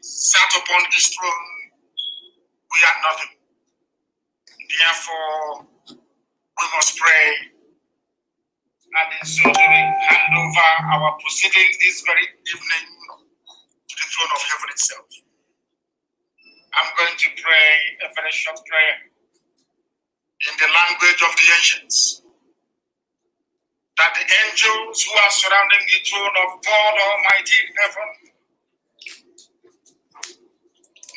sat upon his throne, we are nothing. Therefore, we must pray and in so doing hand over our proceedings this very evening to the throne of heaven itself. I'm going to pray a very short prayer in the language of the ancients, that the angels who are surrounding the throne of God Almighty in heaven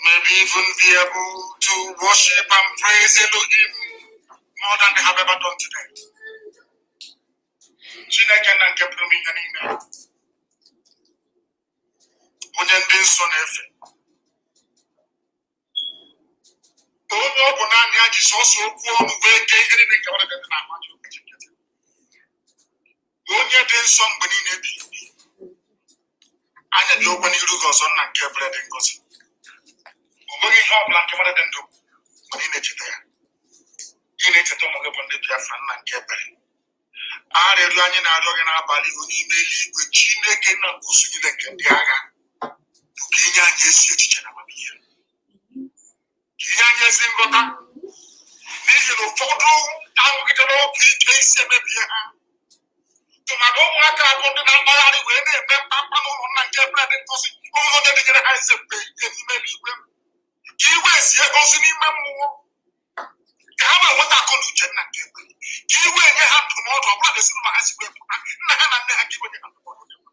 may even be able to worship and praise Elohim more than they have ever done today. Chineke na nke pụrụ ihe niile, onye ndị nsọ na-efe, onye ọ bụ naanị ya ji sọsọ okwu ọnụ wee kee ihe niile nke ọrụ dị na-amaghị ụbọchị nkịtị, onye dị nsọ mgbe niile ebighị ebi. Anya dị okwe n'iru gị ọzọ, nna nke ebere dị ngọzi. O nweghị ihe ọ bụla nke mmadụ dị ndụ mgbe ị na-echeta ya. Ị na-echeta ụmụ gị bụ ndị Biafra, nna nke ebere. Arịrịọ anyị na-arịọ gị n'abalị n'ime eluigwe, Chineke na nkwụsị niile nke ndị agha, bụ ka inye anyị ezi echiche na amamihe, ka inye anyị ezi nghọta, n'ihi na ụfọdụ ahụgidere ọkụ ike isi emebie ha. Tụmadụ ụmụaka abụọ ndị na-akpagharị wee na-eme mkpamkpa n'ụlọ nna nke ebere dị ngozi, onwe onye dịnyere ha eze mgbe ike n'ime eluigwe, ka iwe ezie gozi n'ime mmụọ, ka ha wee nweta akọ na uche nna nke ebere, ka iwe enye ha ndụmọdụ ọ bụla ezinụlọ ha si wee pụta, nna ha na nne ha ka iwe nye ha ndụmọdụ dị mma.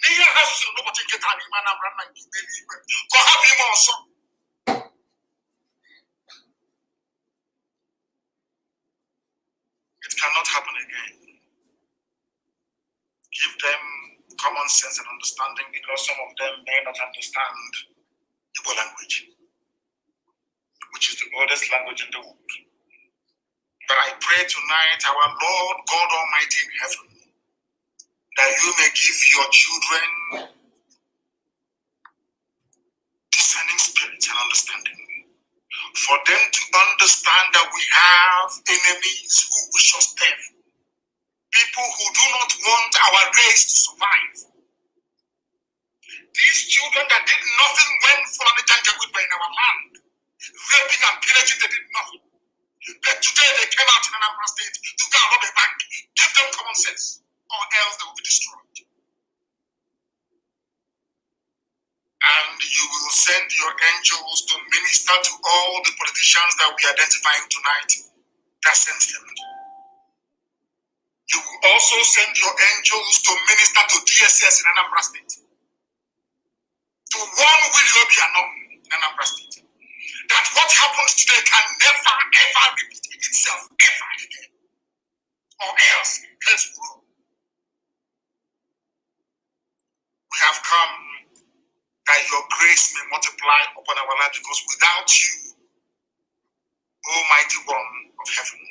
N'ihe ha zụziri n'ụbọchị nke taa n'ime Anambra nna nke eluigwe, ka ọ hapụ ime ọzọ. It cannot happen again. Give them common sense and understanding, because some of them may not understand Igbo language, which is the oldest language in the world. But I pray tonight, our Lord God Almighty in heaven, that you may give your children discerning spirits and understanding, for them to understand that we have enemies who wish us death, people who do not want our race to survive. These children that did nothing when Fulani Janjaweed were in our land, raping and pillaging, they did nothing. But today they came out in Anambra State to go and rob a bank. Give them common sense, or else they will be destroyed. And you will send your angels to minister to all the politicians that we are identifying tonight that sent them. You will also send your angels to minister to DSS in Anambra State, to warn Willie Obiano in Anambra State, that what happens today can never ever repeat itself ever again, or else let's grow. We have come that your grace may multiply upon our life, because without you, Almighty One of heaven,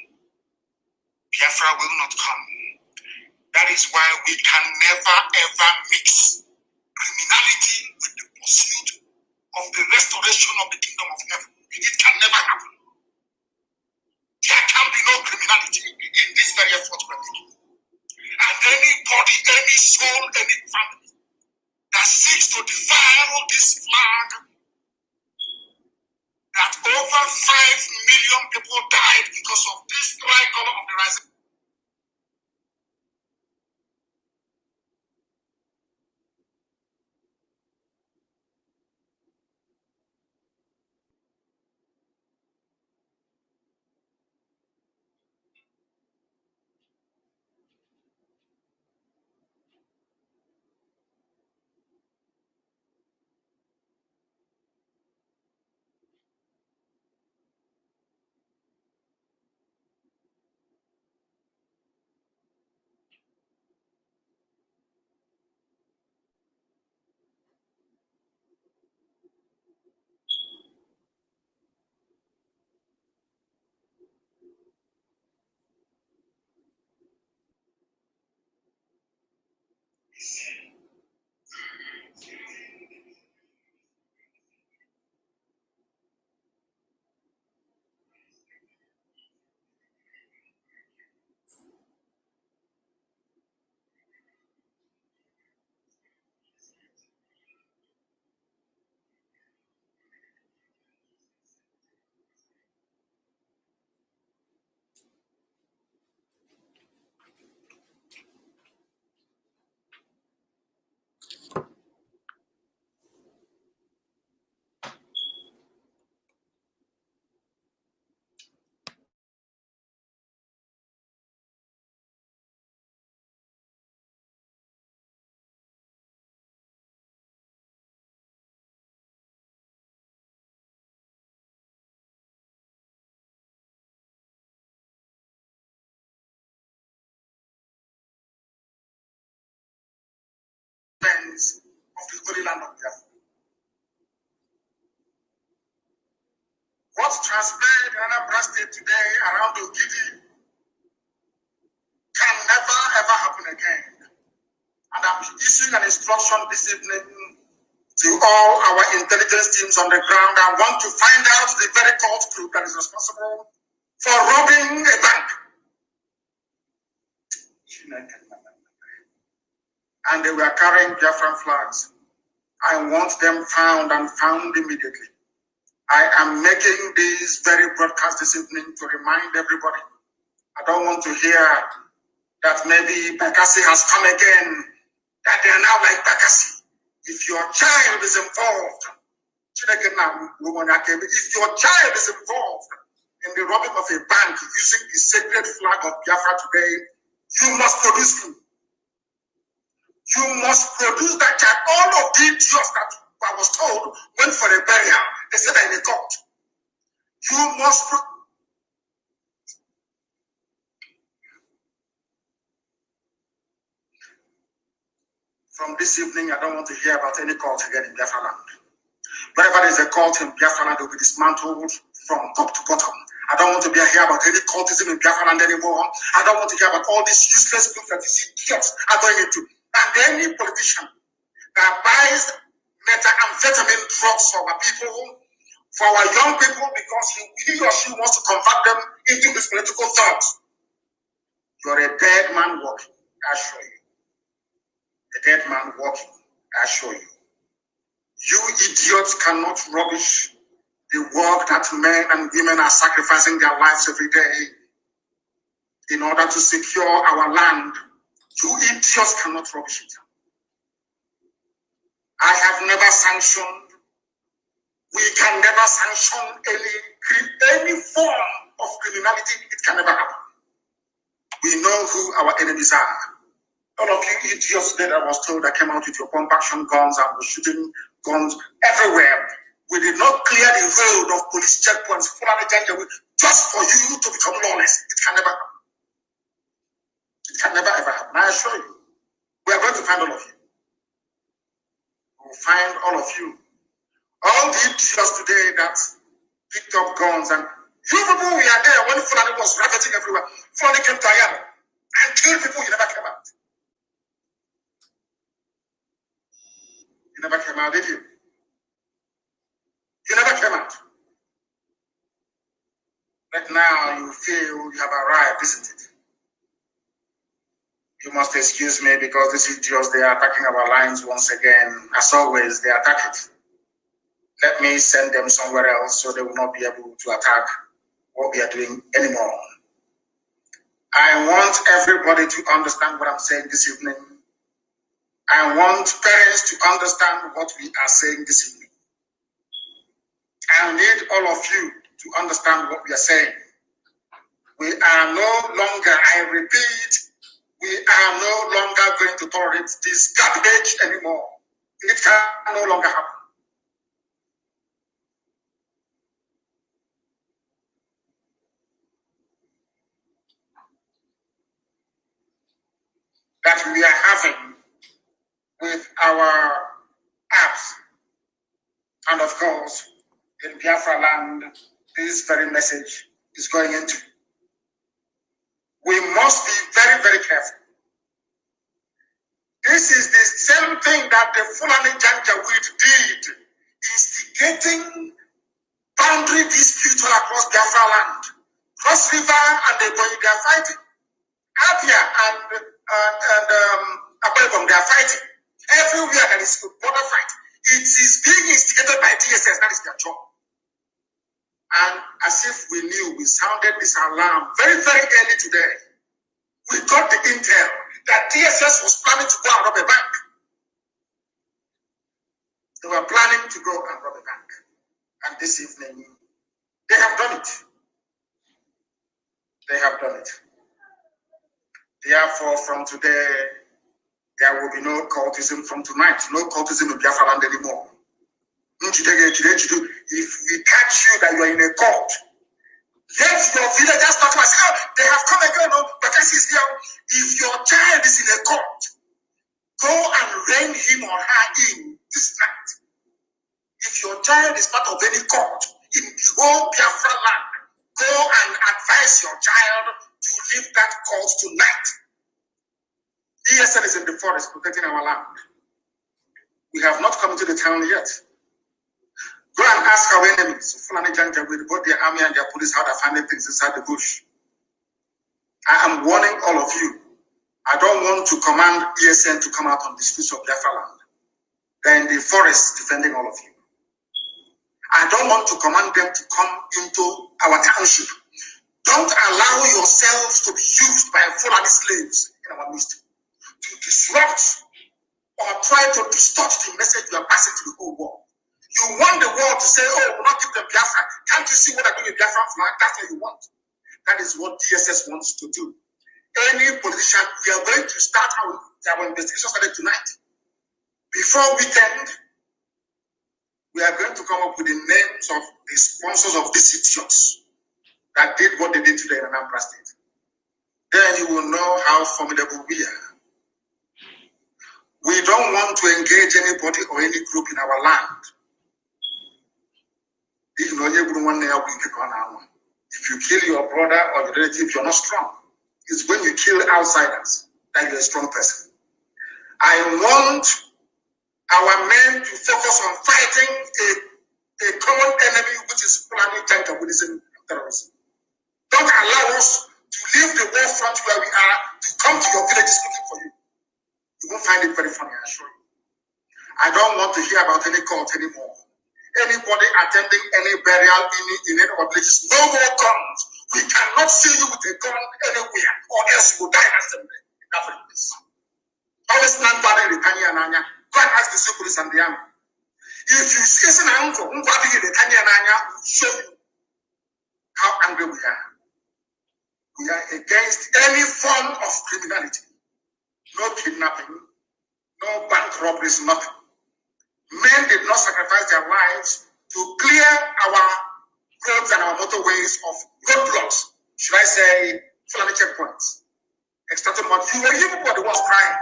Biafra will not come. That is why we can never ever mix criminality with the pursuit of the restoration of the kingdom of heaven. It can never happen. There can be no criminality in this very effort we're making. And anybody, any soul, any family that seeks to defile this flag, that over 5 million people died because of this tricolor of the rising. enemies of the Holy Land of Biafra. What transpired in Anambra State today around Ogidi can never ever happen again. And I'm issuing an instruction this evening to all our intelligence teams on the ground. I want to find out the very cult group that is responsible for robbing a bank. And they were carrying Biafran flags. I want them found and found immediately. I am making this very broadcast this evening to remind everybody. I don't want to hear that maybe Bakassi has come again, that they are now like Bakassi. If your child is involved, if your child is involved in the robbing of a bank using the sacred flag of Biafra today, you must produce him. You must produce that child. All of the idiots that I was told went for a burial. They said that in a court. You must. From this evening, I don't want to hear about any cult again in Biafra land. Wherever there is a cult in Biafra land, it will be dismantled from top to bottom. I don't want to hear about any cultism in Biafra land anymore. I don't want to hear about all these useless groups that you see idiots are going into. And any politician that buys methamphetamine drugs for our people, for our young people, because he or she wants to convert them into his political thoughts, you're a dead man walking, I assure you. A dead man walking, I assure you. You idiots cannot rubbish the work that men and women are sacrificing their lives every day in order to secure our land. You idiots cannot rubbish it. I have never sanctioned, we can never sanction any form of criminality. It can never happen. We know who our enemies are. All of you idiots that I was told that came out with your pump action guns and was shooting guns everywhere. We did not clear the road of police checkpoints just for you to become lawless. It can never happen. It can never ever happen. I assure you. We are going to find all of you. We will find all of you. All the idiots today that picked up guns and you people we are there when Fulani was rioting everywhere. Fulani came to Ayana and killed people. You never came out. You never came out, did you? You never came out. But now you feel you have arrived, isn't it? You must excuse me because these idiots, they are attacking our lines once again. As always, they attack it. Let me send them somewhere else so they will not be able to attack what we are doing anymore. I want everybody to understand what I'm saying this evening. I want parents to understand what we are saying this evening. I need all of you to understand what we are saying. We are no longer, I repeat, we are no longer going to tolerate this garbage anymore. It can no longer happen. That we are having with our apps. And of course, in Biafra land, this very message is going into. We must be very, very careful. This is the same thing that the Fulani Janjaweed did, instigating boundary disputes all across Biafra land. Cross River and they are fighting. Abia and Akwebom, they are fighting. Everywhere there is a border fight. It is being instigated by DSS, that is their job. And as if we knew, we sounded this alarm very, very early today. We got the intel that DSS was planning to go and rob a bank. They were planning to go and rob a bank. And this evening, they have done it. They have done it. Therefore, from today, there will be no cultism from tonight. No cultism in Biafra land anymore. If we catch you that you are in a cult, let your villagers talk about, oh, they have come again, no, but this is here. If your child is in a cult, Go and rein him or her in this night. If your child is part of any court in the whole Biafra land, go and advise your child to leave that court tonight. ESN is in the forest protecting our land. We have not come to the town yet. Go and ask our enemies, Fulani Janja, with both their army and their police, how they're finding things inside the bush. I am warning all of you. I don't want to command ESN to come out on the streets of Biafra land. They're in the forest defending all of you. I don't want to command them to come into our township. Don't allow yourselves to be used by Fulani slaves in our midst to disrupt or try to distort the message you are passing to the whole world. You want the world to say, oh, we'll not give them Biafra. Can't you see what they're doing with Biafra flag? That's what you want. That is what DSS wants to do. Any politician, we are going to start our investigation started tonight. Before weekend, we are going to come up with the names of the sponsors of these idiots that did what they did today in Anambra State. Then you will know how formidable we are. We don't want to engage anybody or any group in our land. If you kill your brother or your relative, you're not strong. It's when you kill outsiders that you're a strong person. I want our men to focus on fighting a common enemy, which is Fulani Janjaweedism and terrorism. Don't allow us to leave the war front where we are to come to your villages looking for you. You won't find it very funny, I assure you. I don't want to hear about any cult anymore. Anybody attending any burial in any of villages, no more guns. We cannot see you with a gun anywhere, or else you will die assembly in that place. Always stand by the Kanya and Anya. Go and ask the police and the army. If you see an uncle, the Kanya and Anya will show you how angry we are. We are against any form of criminality. No kidnapping, no bank robberies, nothing. Men did not sacrifice their lives to clear our roads and our motorways of roadblocks. Should I say, Fulani checkpoints? Extracted money. You were the ones crying.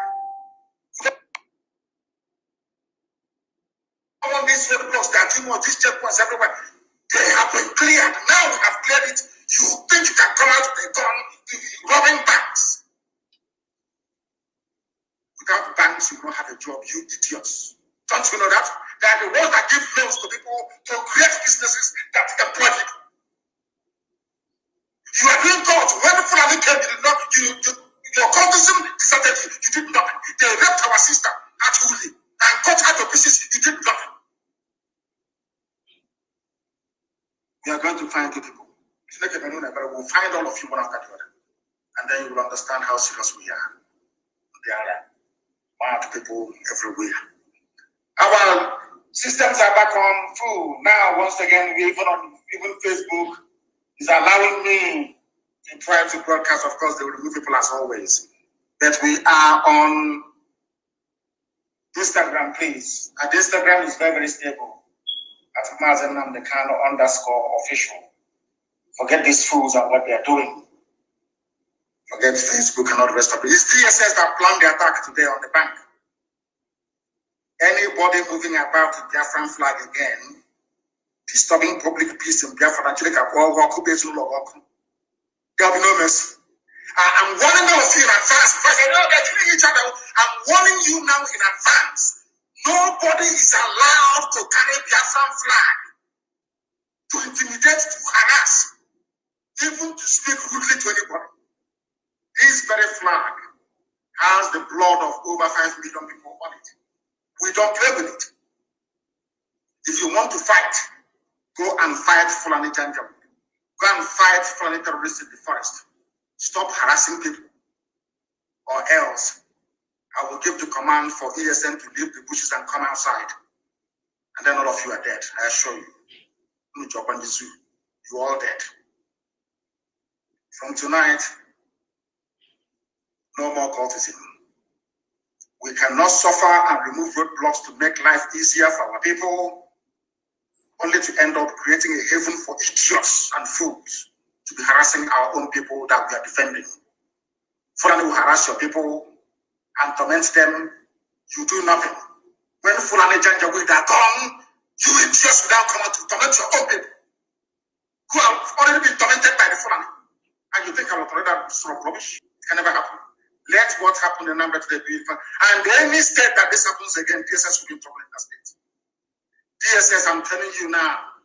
On these roadblocks, there are too much, these checkpoints everywhere. They have been cleared. Now we have cleared it. You think you can come out with a gun robbing banks? Without banks, you don't have a job, you idiots. Don't you know that? They are the ones that give loans to people to create businesses that employ people. You are doing God. When the Fulani came, you did not, your cultism deserted you. You did nothing. They raped our sister at Uli and cut her to pieces. You did nothing. We are going to find the people. We'll find all of you one after the other. And then you will understand how serious we are. There are mad people everywhere. Our systems are back on full. Now, once again, even Facebook is allowing me to try to broadcast. Of course, they will remove people as always. But we are on Instagram, please. And Instagram is very, very stable. At Nnamdi Kanu _official. Forget these fools and what they are doing. Forget Facebook and all the rest of it. It's DSS that planned the attack today on the bank. Anybody moving about the Biafran flag again, disturbing public peace in Biafra, there'll be no mercy. I'm warning all of you in advance because I know they're killing each other. I'm warning you now in advance. Nobody is allowed to carry Biafran flag to intimidate, to harass, even to speak rudely to anybody. This very flag has the blood of over 5 million people on it. We don't play with it. If you want to fight, go and fight Fulani Janjaweed. Go and fight Fulani terrorists in the forest. Stop harassing people. Or else, I will give the command for ESN to leave the bushes and come outside. And then all of you are dead, I assure you. You're all dead. From tonight, no more cultism. We cannot suffer and remove roadblocks to make life easier for our people, only to end up creating a haven for idiots and fools to be harassing our own people that we are defending. Fulani will harass your people and torment them You do nothing. When Fulani Janjaweed are gone, you idiots will now come out to torment your own people who have already been tormented by the Fulani. And you think I will tolerate that sort of rubbish? It can never happen. Let what happened in Nnamdi today be. And any state that this happens again, DSS will be in trouble in that state. DSS, I'm telling you now,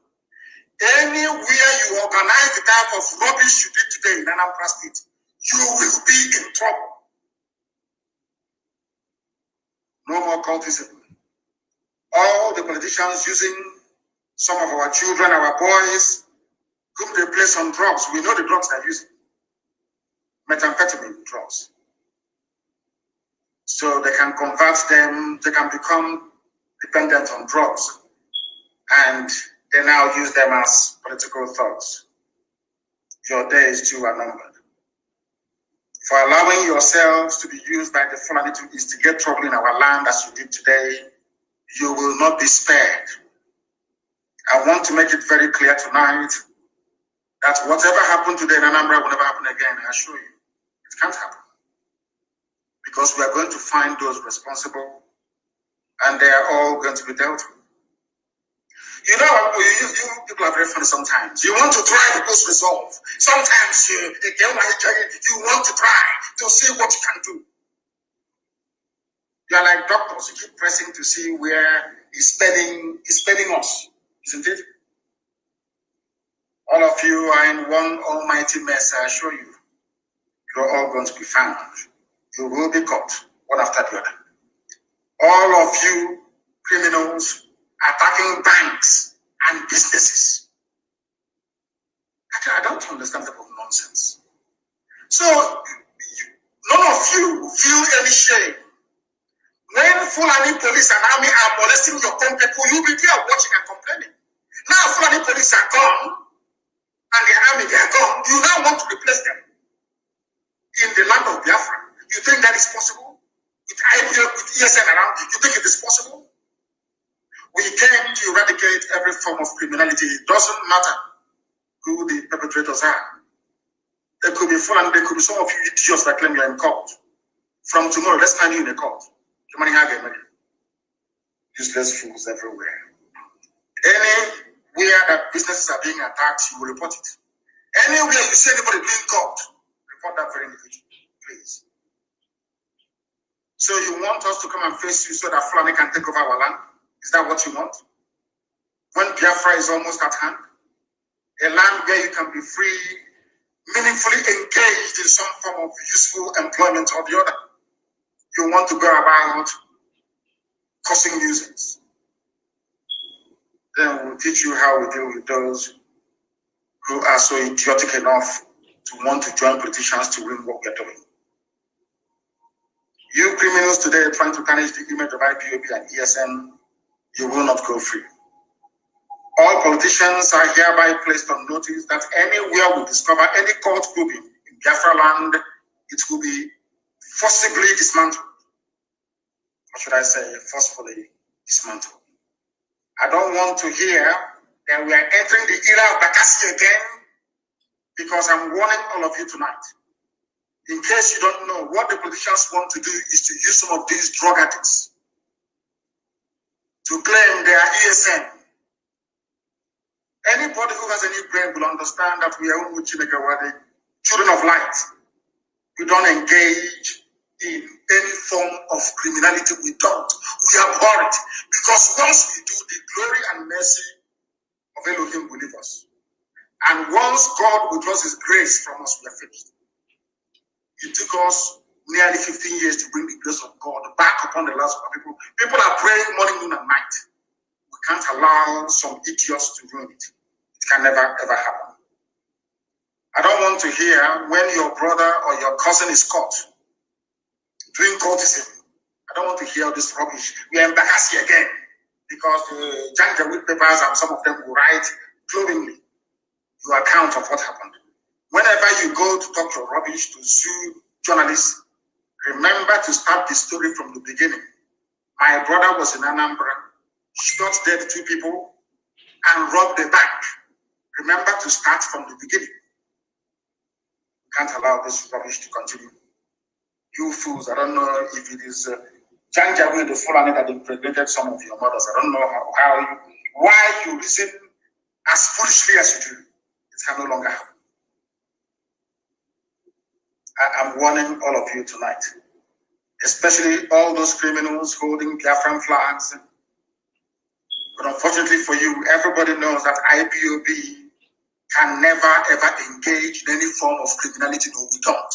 anywhere you organize the type of rubbish you did today in Anambra State, you will be in trouble. No more cultism. All the politicians using some of our children, our boys, whom they place on drugs. We know the drugs they're using. Methamphetamine drugs. So they can convert them, they can become dependent on drugs. And they now use them as political thugs. Your days too are numbered. For allowing yourselves to be used by the Fulani to instigate trouble in our land as you did today, you will not be spared. I want to make it very clear tonight that whatever happened today in Anambra will never happen again, I assure you. It can't happen. Because we are going to find those responsible and they are all going to be dealt with. You know, you people are very funny sometimes. You want to try people's resolve. Sometimes you want to try to see what you can do. You are like doctors, you keep pressing to see where it's spelling us, isn't it? All of you are in one almighty mess, I assure you. You're all going to be found. You will be caught, one after the other. All of you criminals attacking banks and businesses. I don't understand that type of nonsense. So, none of you feel any shame. When Fulani police and army are molesting your own people, you'll be there watching and complaining. Now Fulani police are gone, and the army, they are gone. You now want to replace them in the land of Biafra. You think that is possible? With IPO, with ESN around, you think it is possible? We came to eradicate every form of criminality. It doesn't matter who the perpetrators are. There could be Fulani, there could be some of you idiots that claim you're in court. From tomorrow, let's find you in a court. Useless fools everywhere. Anywhere that businesses are being attacked, you will report it. Anywhere you see anybody being caught, report that very individual, please. So you want us to come and face you so that Fulani can take over our land? Is that what you want? When Biafra is almost at hand? A land where you can be free, meaningfully engaged in some form of useful employment or the other. You want to go about causing nuisance. Then we'll teach you how we deal with those who are so idiotic enough to want to join politicians to win what we're doing. You criminals today trying to tarnish the image of IPOB and ESN, you will not go free. All politicians are hereby placed on notice that anywhere we discover any cult group in Biafra land, it will be forcibly dismantled. Or should I say, forcefully dismantled. I don't want to hear that we are entering the era of Bakassi again, because I'm warning all of you tonight. In case you don't know, what the politicians want to do is to use some of these drug addicts to claim they are ESN. Anybody who has any brain will understand that we are the children of light. We don't engage in any form of criminality. We don't. We abhor it. Because once we do, the glory and mercy of Elohim will leave us. And once God withdraws his grace from us, we are finished. It took us nearly 15 years to bring the grace of God back upon the lives of our people. People are praying morning, noon, and night. We can't allow some idiots to ruin it. It can never, ever happen. I don't want to hear when your brother or your cousin is caught doing cultism. I don't want to hear this rubbish. We are in Bakassi again, because the Janjaweed papers and some of them will write glowingly your account of what happened. Whenever you go to talk your rubbish to sue journalists, remember to start the story from the beginning. My brother was in Anambra, shot dead 2 people, and robbed the bank. Remember to start from the beginning. We can't allow this rubbish to continue. You fools, I don't know if it is Janjaweed, the Fulani that impregnated some of your mothers. I don't know why you reason as foolishly as you do. It can no longer happen. I'm warning all of you tonight, especially all those criminals holding Biafran flags. But unfortunately for you, everybody knows that IPOB can never ever engage in any form of criminality. No, we don't.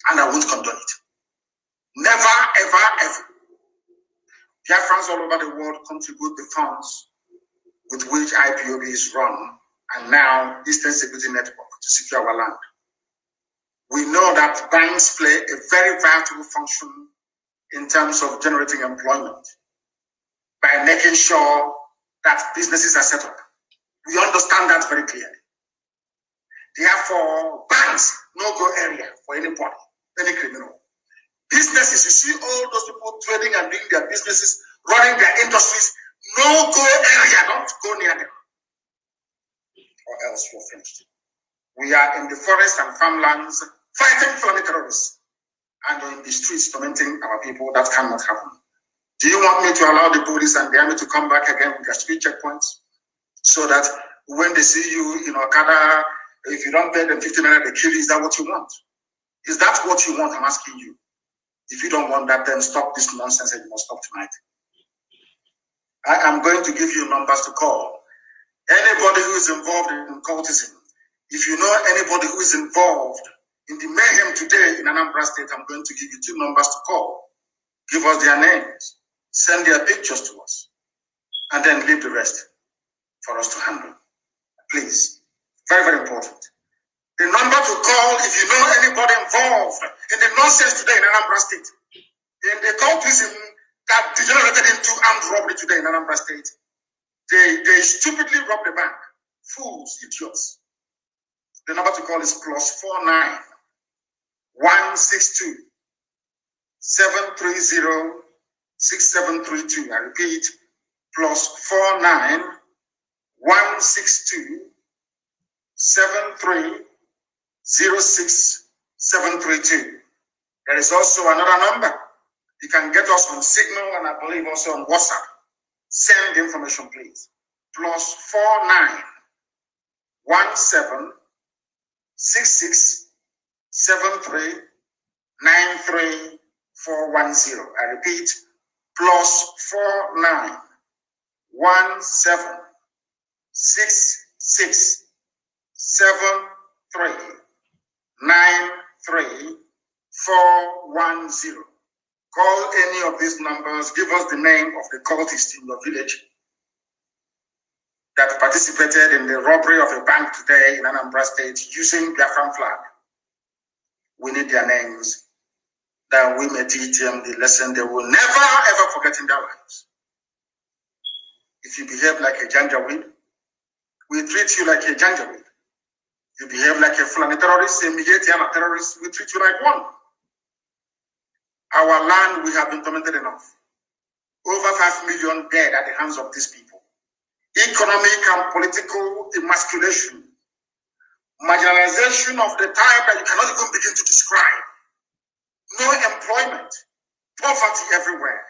And I won't condone it. Never, ever, ever. Biafrans all over the world contribute the funds with which IPOB is run, and now Eastern Security Network to secure our land. We know that banks play a very vital function in terms of generating employment by making sure that businesses are set up. We understand that very clearly. Therefore, banks, no-go area for anybody, any criminal. Businesses, you see all those people trading and doing their businesses, running their industries, no-go area, don't go near them. Or else you're finished. We are in the forest and farmlands fighting Fulani terrorists and in the streets tormenting our people. That cannot happen. Do you want me to allow the police and the army to come back again with their speed checkpoints so that when they see you in Okada, if you don't pay them 15 naira, they kill you? Is that what you want? Is that what you want? I'm asking you. If you don't want that, then stop this nonsense and you must stop tonight. I am going to give you numbers to call. Anybody who is involved in cultism, if you know anybody who is involved in the mayhem today in Anambra State, I'm going to give you 2 numbers to call. Give us their names, send their pictures to us, and then leave the rest for us to handle. Please. Very, very important. The number to call if you know anybody involved in the nonsense today in Anambra State, in the cultism that degenerated into armed robbery today in Anambra State. They stupidly robbed the bank. Fools, idiots. The number to call is +49 162 730 6732. I repeat, +49 162 730 6732. There is also another number. You can get us on Signal and I believe also on WhatsApp. Send information, please. +49 17 66 73 93 410. I repeat, +49 17 66 73 93 410. Call any of these numbers. Give us the name of the cultist in your village that participated in the robbery of a bank today in Anambra State using Biafran flag. We need their names, that we may teach them the lesson they will never ever forget in their lives. If you behave like a Janjaweed, we treat you like a Janjaweed. You behave like a Fulani terrorist, a Miyetiana terrorist, we treat you like one. Our land, we have been tormented enough. Over 5 million dead at the hands of these people. Economic and political emasculation. Marginalization of the type that you cannot even begin to describe. No employment. Poverty everywhere.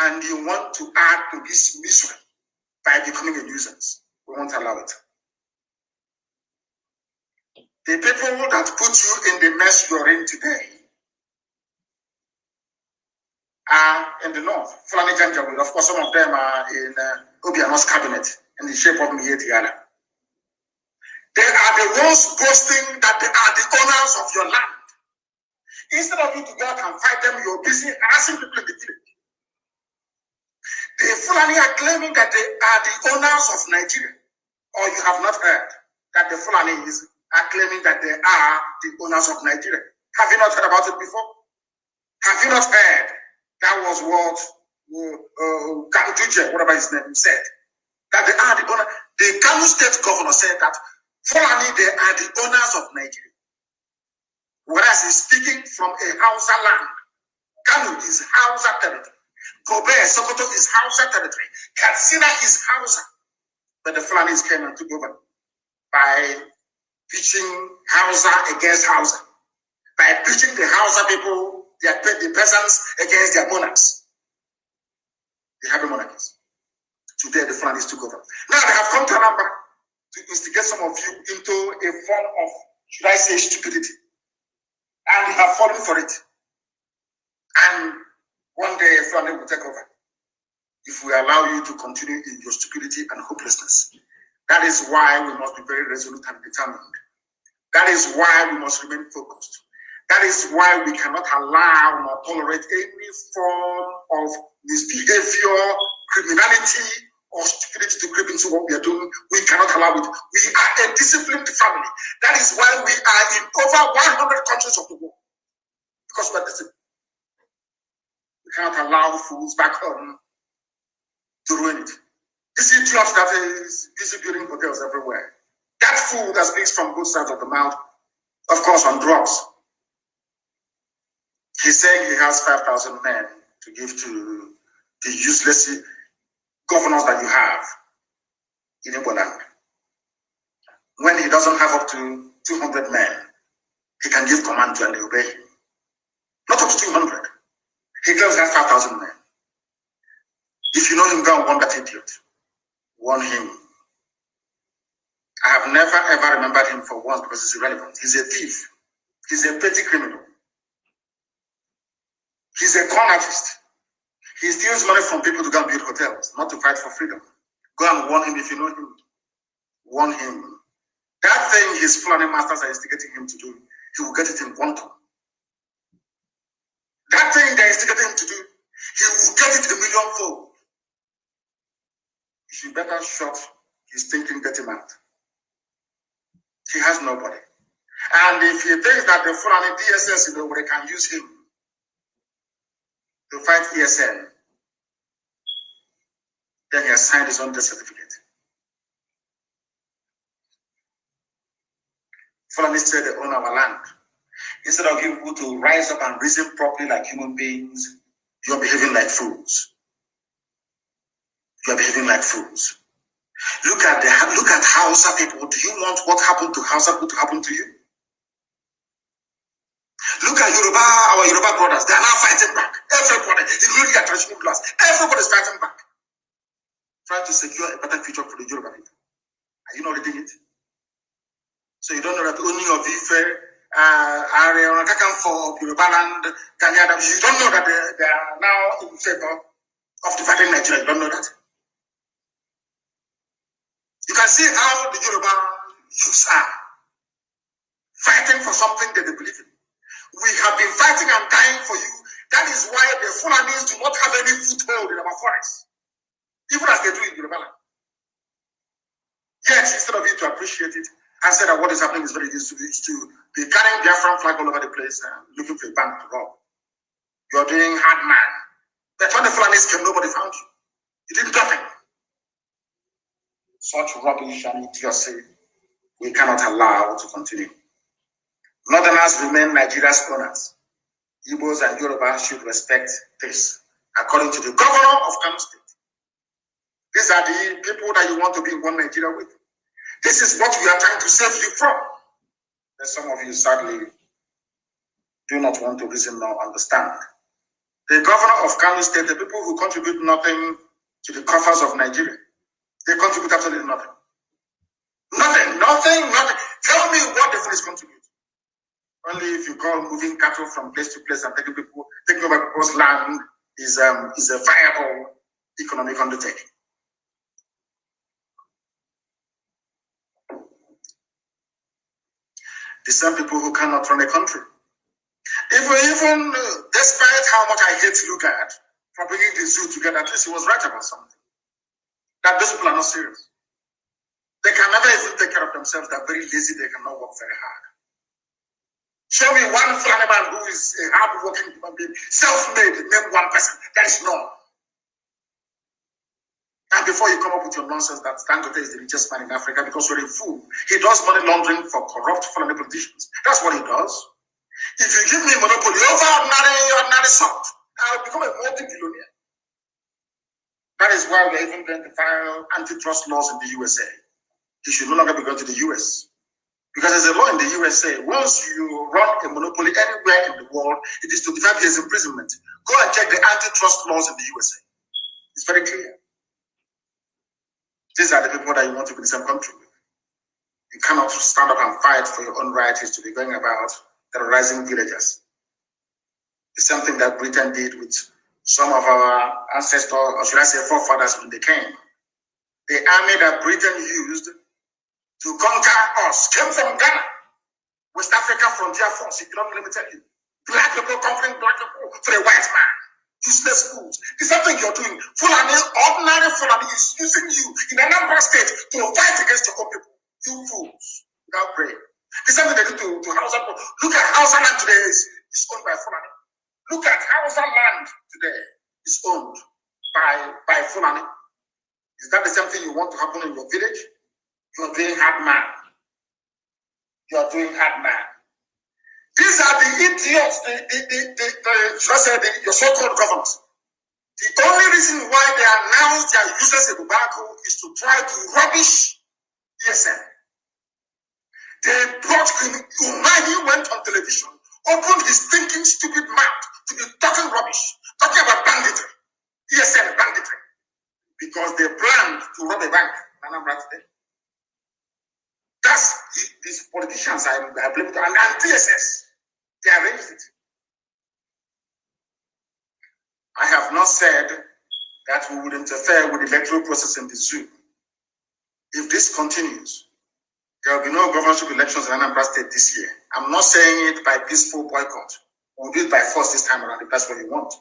And you want to add to this misery by becoming a nuisance. We won't allow it. The people that put you in the mess you're in today are in the north. Fulani Janjaweed, of course, some of them are in Obiano's cabinet in the shape of Miyetiana. They are the ones boasting that they are the owners of your land. Instead of you to go out and fight them, you're busy harassing people in the village. The Fulani are claiming that they are the owners of Nigeria. Or you have not heard that the Fulanis are claiming that they are the owners of Nigeria. Have you not heard about it before? Have you not heard? That was what Kanu, whatever his name, said. That they are the owner. The Kanu state governor said that Fulani, they are the owners of Nigeria. Whereas he's speaking from a Hausa land. Kanu is Hausa territory. Kobe, Sokoto is Hausa territory. Katsina is Hausa. But the Fulanis came and took over by pitching Hausa against Hausa. By pitching the Hausa people the peasants against their monarchs. They have the monarchies. Today, the Fulanis took over. Now they have come to Nnamdi to instigate some of you into a form of, should I say, stupidity. And you have fallen for it. And one day, Fulani will take over. If we allow you to continue in your stupidity and hopelessness. That is why we must be very resolute and determined. That is why we must remain focused. That is why we cannot allow or tolerate any form of misbehavior, criminality, or stupidity to creep into what we are doing. We cannot allow it. We are a disciplined family. That is why we are in over 100 countries of the world. Because we are disciplined. We cannot allow fools back home to ruin it. This is just that is busy building hotels everywhere. That fool that speaks from both sides of the mouth, of course, on drugs. He's saying he has 5,000 men to give to the useless governors that you have in Igbo land. When he doesn't have up to 200 men, he can give command to and they obey him. Not up to 200. He claims he has 5,000 men. If you know him, go and warn that idiot. Warn him. I have never ever remembered him for once because it's irrelevant. He's a thief. He's a petty criminal. He's a con artist. He steals money from people to go and build hotels, not to fight for freedom. Go and warn him if you know him. Warn him. That thing his Fulani masters are instigating him to do, he will get it in one time. That thing they're instigating him to do, he will get it a millionfold. You should better shut his thinking, get him out. He has nobody. And if he thinks that the Fulani DSS in the way can use him to fight ESN, then he has signed his own death certificate. Fulani said they own our land. Instead of you people to rise up and reason properly like human beings, you're behaving like fools. You're behaving like fools. Look at Hausa people. Do you want what happened to Hausa people to happen to you? Look at Yoruba, our Yoruba brothers. They are now fighting back. Everybody, including their traditional class, everybody is fighting back. Trying to secure a better future for the Yoruba people. Are you not reading it? So you don't know that only of Ife are taken for Yoruba land, Kanyada. You don't know that they are now in favor of dividing Nigeria. You don't know that. You can see how the Yoruba youths are fighting for something that they believe in. We have been fighting and dying for you. That is why the Fulanis do not have any foothold in our forests, even as they do in Yoruba land. Yet, instead of you to appreciate it and say that what is happening is very easy to be carrying Biafran flag all over the place and looking for a bank to rob. You're doing hard man. But when the Fulanis came, nobody found you. You did nothing. Such rubbish and idiocy we cannot allow to continue. Northerners remain Nigeria's owners. Igbos and Yoruba should respect this, according to the governor of Kanu State. These are the people that you want to be in one Nigeria with. This is what we are trying to save you from. And some of you sadly do not want to reason nor understand. The governor of Kanu State, the people who contribute nothing to the coffers of Nigeria, they contribute absolutely nothing. Nothing. Tell me what the police contribute. Only if you call moving cattle from place to place and taking over people's land is a viable economic undertaking. The same people who cannot run a country. Even despite how much I hate to look at for bringing the zoo together, at least he was right about something. That those people are not serious. They can never even take care of themselves. They're very lazy. They cannot work very hard. Show me one Fulani man who is a hard-working human being, self-made, name one person. There is none. And before you come up with your nonsense that Dangote is the richest man in Africa because you're a fool, he does money laundering for corrupt Fulani politicians. That's what he does. If you give me monopoly over ordinary salt, I'll become a multi-billionaire. That is why we're even going to file antitrust laws in the USA. He should no longer be going to the US. Because there's a law in the USA, once you run a monopoly anywhere in the world, it is 25 years imprisonment. Go and check the antitrust laws in the USA. It's very clear. These are the people that you want to be in the same country with. You cannot stand up and fight for your own rights to be going about terrorizing villagers. The same thing that Britain did with some of our ancestors, or should I say forefathers, when they came. The army that Britain used to conquer us came from Ghana, West Africa Frontier Force. If you don't let me tell you, black people conquering black people for a white man. Useless fools. The same thing you're doing. Fulani, ordinary Fulani is using you in a number of states to fight against your own people. You fools, without praying. The same thing they do to Hausa people. Look at Hausa land today is owned by Fulani. Look at Hausa land today is owned by Fulani. Is that the same thing you want to happen in your village? You're doing hard man. You're doing hard man. These are the idiots, your so-called governments. The only reason why they announced their useless tobacco is to try to rubbish ESN. They brought Umahi went on television, opened his thinking stupid mouth to be talking rubbish, talking about banditry, ESN banditry, because they planned to rob a bank. That's these politicians I blame it on, and TSS. They arranged it. I have not said that we would interfere with the electoral process in the zoo. If this continues, there will be no governorship elections in Anambra State this year. I'm not saying it by peaceful boycott. We'll do it by force this time around if that's what you want.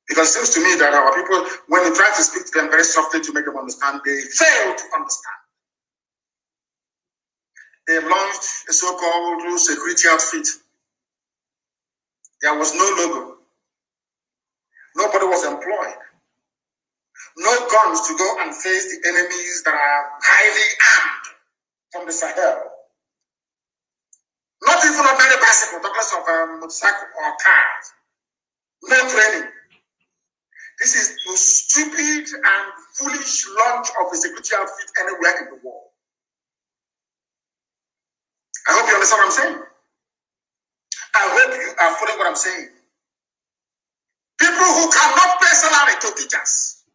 Because it seems to me that our people, when we try to speak to them very softly to make them understand, they fail to understand. They launched a so-called security outfit. There was no logo. Nobody was employed. No guns to go and face the enemies that are highly armed from the Sahel. Not even ordinary bicycle, regardless of motorcycle or cars. No training. This is the stupid and foolish launch of a security outfit anywhere in the world. I hope you understand what I'm saying. I hope you are following what I'm saying. People who cannot pay salary to teachers,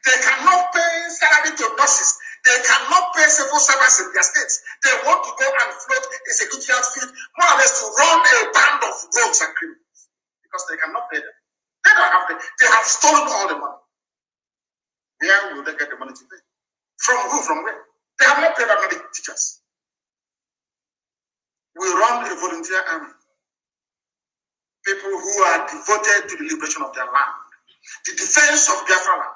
they cannot pay salary to nurses, they cannot pay civil servants in their states. They want to go and float a security outfit, more or less to run a band of rogues and criminals because they cannot pay them. They don't have them. They have stolen all the money. Where will they get the money to pay? From who? From where? They have not paid our money teachers. We run a volunteer army. People who are devoted to the liberation of their land, the defense of their land.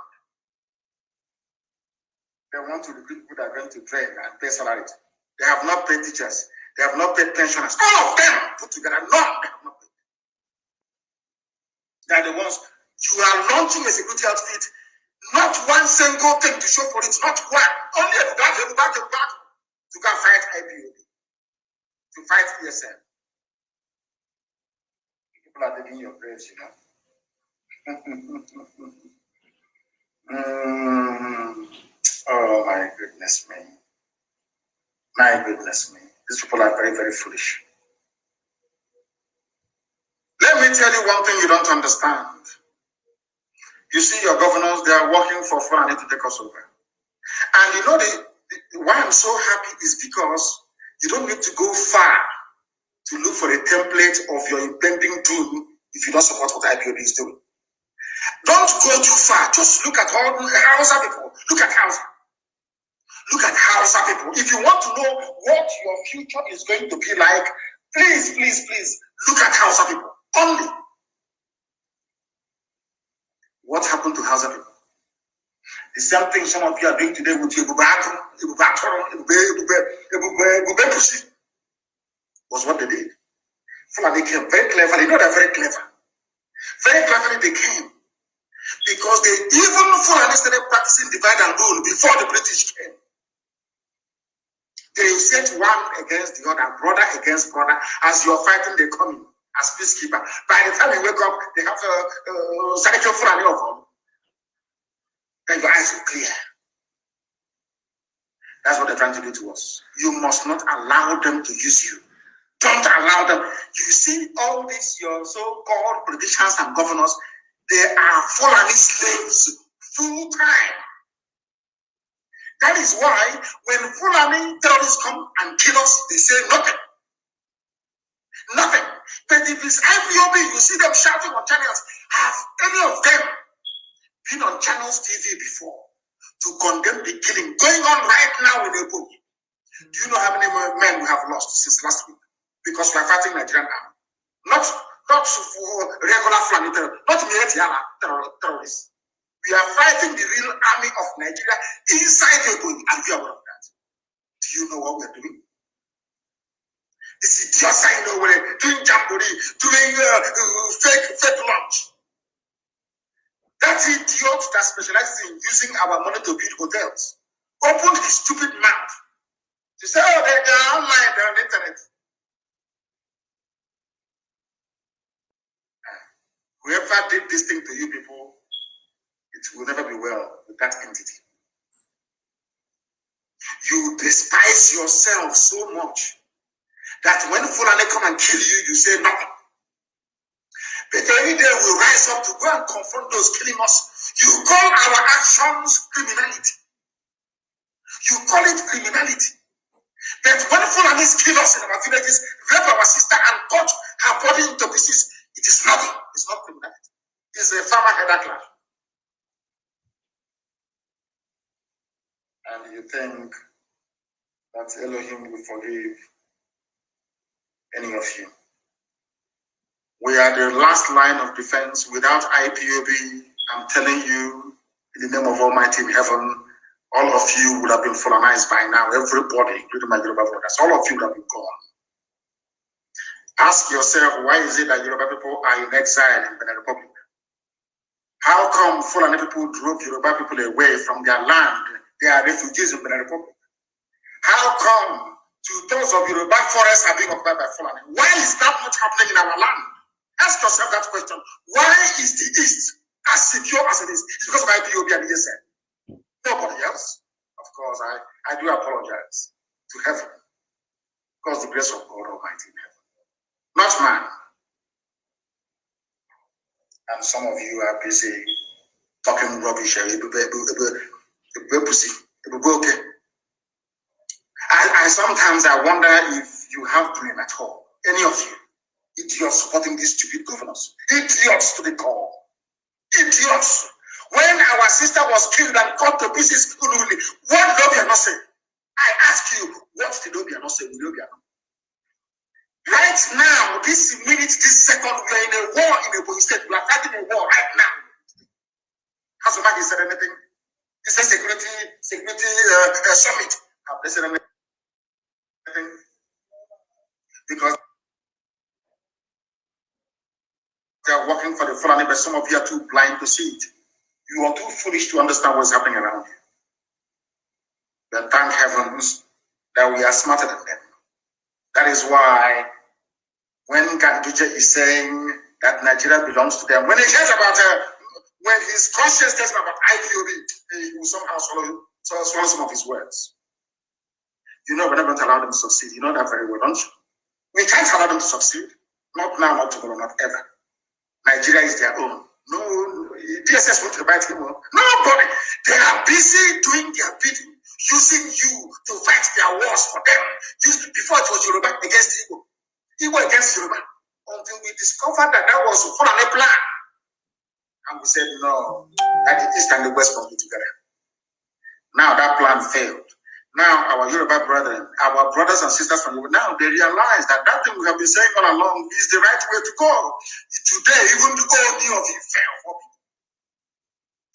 They want to recruit people that are going to train and pay salaries. They have not paid teachers. They have not paid pensioners. All of them put together, none they have not paid. They are the ones. You are launching a security outfit, not one single thing to show for it, not one. Only a battle to go and fight IPOB, to fight ESN. People are digging your graves, you know. Oh my goodness me. My goodness me. These people are very, very foolish. Let me tell you one thing you don't understand. You see your governors, they are working for Fulani to take us over. And you know why I'm so happy is because you don't need to go far to look for a template of your impending doom if you don't support what IPOB is doing. Don't go too far. Just look at all Hausa people. Look at Hausa. Look at Hausa people. If you want to know what your future is going to be like, please, please, please, look at Hausa people. Only. What happened to Hausa people? The same thing some of you are doing today with Pussy was what they did. Fulani came very cleverly. You know they're very clever. Very cleverly they came. Because they even Fulani started practicing divide and rule before the British came. They set one against the other, brother against brother. As you're fighting, they come in as peacekeeper. By the time you wake up, they have Sadiko Fulani of them. Then your eyes will clear. That's what they're trying to do to us. You must not allow them to use you. Don't allow them. You see all these, your so-called politicians and governors, they are Fulani slaves full time. That is why when Fulani terrorists come and kill us, they say nothing. Nothing. But if it's IPOB, you see them shouting on channels. Have any of them been on channels TV before to condemn the killing going on right now in Ebo? Do you know how many men we have lost since last week? Because we are fighting Nigerian army. Not for regular Fulani terrorists. We are fighting the real army of Nigeria inside Ebo, and we are aware of that. Do you know what we are doing? It's just I know we're doing jamboree, doing fake lunch. That idiot that specializes in using our money to build hotels opened his stupid mouth to say, oh, they're online, they're on the internet. Whoever did this thing to you people, it will never be well with that entity. You despise yourself so much that when Fulani come and kill you, you say nothing. But every day we rise up to go and confront those killing us. You call our actions criminality. You call it criminality. But when Fulanis kill us in our villages, rape our sister and cut her body into pieces, it is nothing. It's not criminality. It's a farmer header clash. And you think that Elohim will forgive any of you. We are the last line of defense. Without IPOB, I'm telling you, in the name of Almighty in heaven, all of you would have been Fulanized by now. Everybody, including my Yoruba brothers, all of you would have been gone. Ask yourself, why is it that Yoruba people are in exile in Benin Republic? How come Fulani people drove Yoruba people away from their land? They are refugees in Benin Republic. How come 2/3 of Yoruba forests are being occupied by Fulani? Why is that not happening in our land? Ask yourself that question. Why is the East as secure as it is? It's because of IPOB and ESN. Nobody else. Of course, I do apologize to heaven. Because the grace of God Almighty in heaven. Not man. And some of you are busy talking rubbish. I sometimes wonder if you have brain at all. Any of you. Idiots supporting these stupid governors. Idiots to the core. Idiots. When our sister was killed and cut to pieces, what did Obia not say? I ask you, what did Obia not say? Right now, this minute, this second, we are in a war in a police state. We are fighting a war right now. Has somebody said anything? This is security summit. Have they said anything? Because they are working for the Fulani, but some of you are too blind to see it. You are too foolish to understand what's happening around you. Then thank heavens that we are smarter than them. That is why when Ganduje is saying that Nigeria belongs to them, when he hears about when his conscience tells him about IPOB, he will somehow swallow some of his words. You know, we're not going to allow them to succeed. You know that very well, don't you? We can't allow them to succeed. Not now, not tomorrow, not ever. Nigeria is their own. No, DSS won't invite him. Nobody. They are busy doing their bidding, using you to fight their wars for them. Just before it was Yoruba against Igbo. Igbo against Yoruba. Until we discovered that that was full of a plan. And we said, no, that the East and the West must be together. Now that plan failed. Now our Yoruba brethren, our brothers and sisters from Yoruba, now they realize that that thing we have been saying all along is the right way to go. Today, even the ONU of you fell for me.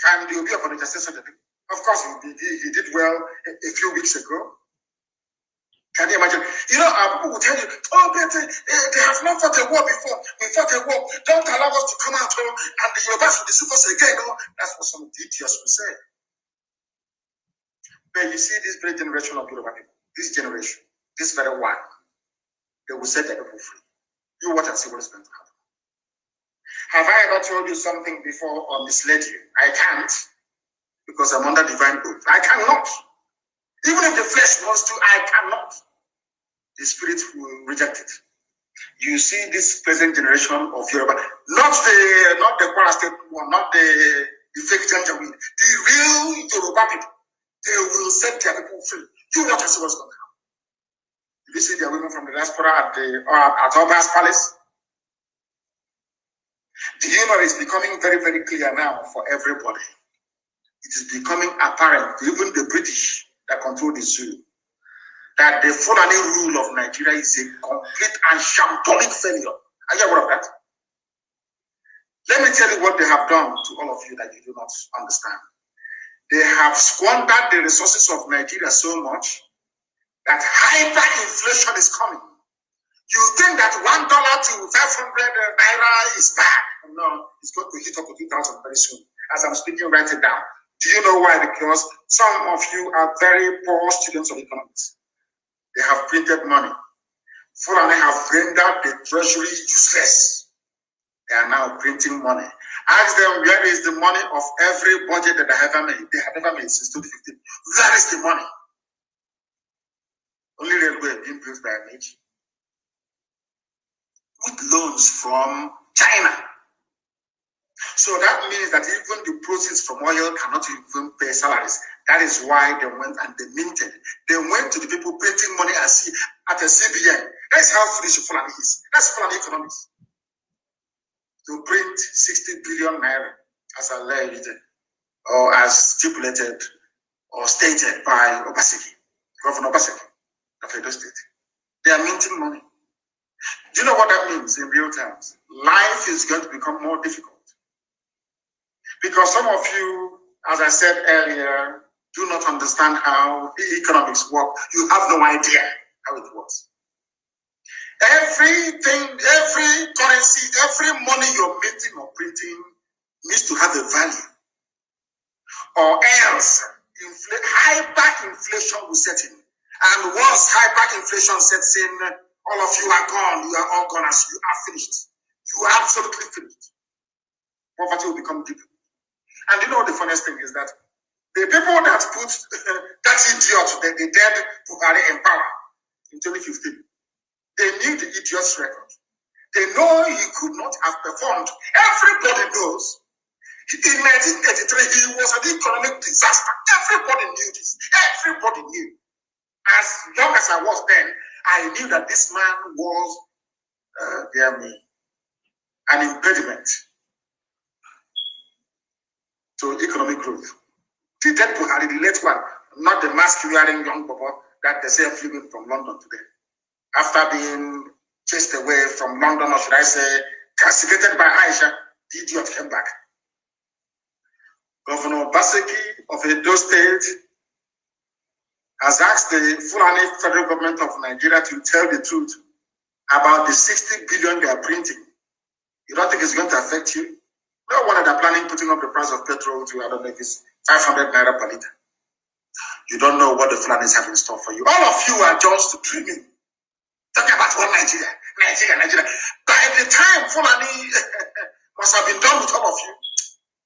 Can the Obi of the justice of the people? Of course, he did well a few weeks ago. Can you imagine? You know, people will tell you, oh, but they have not fought a war before. We fought a war. Don't allow us to come out home and the Yorubas will deceive us again. No? That's what some idiots will say. But you see this great generation of Yoruba people, this generation, this very one, they will set their people free. You watch and see what is going to happen. Have I ever told you something before or misled you? I can't, because I'm under divine oath. I cannot. Even if the flesh wants to, I cannot. The spirit will reject it. You see this present generation of Yoruba, not the Kwara State one, not the fake Janjaweed, the real Yoruba people. They will set their people free. You watch and see what's going to happen. Did you see their women from the diaspora at Oba's palace? The humor is becoming very, very clear now for everybody. It is becoming apparent, even the British that control the zoo, that the Fulani rule of Nigeria is a complete and shambolic failure. Are you aware of that? Let me tell you what they have done to all of you that you do not understand. They have squandered the resources of Nigeria so much that hyperinflation is coming. You think that $1 to 500 naira is bad? No, it's going to hit up to 2,000 very soon. As I'm speaking, write it down. Do you know why? Because some of you are very poor students of economics. They have printed money. Fulani have rendered the treasury useless. They are now printing money. Ask them, where is the money of every budget that they have ever made? They have never made since 2015. Where is the money? Only railway being built by Nnamdi, with loans from China. So that means that even the proceeds from oil cannot even pay salaries. That is why they went and they minted. They went to the people printing money at a CBN. That's how foolish Fulani is. That's Fulani economics. To print 60 billion naira as alleged or as stipulated or stated by Obaseki, Governor Obaseki of Edo State. They are minting money. Do you know what that means in real terms? Life is going to become more difficult. Because some of you, as I said earlier, do not understand how economics work. You have no idea how it works. Everything, every currency, every money you're minting or printing needs to have a value. Or else, hyperinflation will set in. And once hyperinflation sets in, all of you are gone. You are all gone as you are finished. You are absolutely finished. Poverty will become deep. And you know the funniest thing is that the people that put that idiot, the dead Buhari in power in 2015, they knew the idiot's record. They know he could not have performed. Everybody knows. In 1983, he was an economic disaster. Everybody knew this. Everybody knew. As young as I was then, I knew that this man was, an impediment to economic growth. The dead Buhari, the late one, not the mask-wearing young boy that they say flew from London today. After being chased away from London, or should I say, castigated by Aisha, the idiot came back. Governor Baseki of Edo State has asked the Fulani federal government of Nigeria to tell the truth about the 60 billion they are printing. You don't think it's going to affect you? No wonder they're planning putting up the price of petrol to, I don't know if it's 500 naira per liter. You don't know what the Fulanis have in store for you. All of you are just dreaming. Talking about one Nigeria. By the time Fulani must have been done with all of you,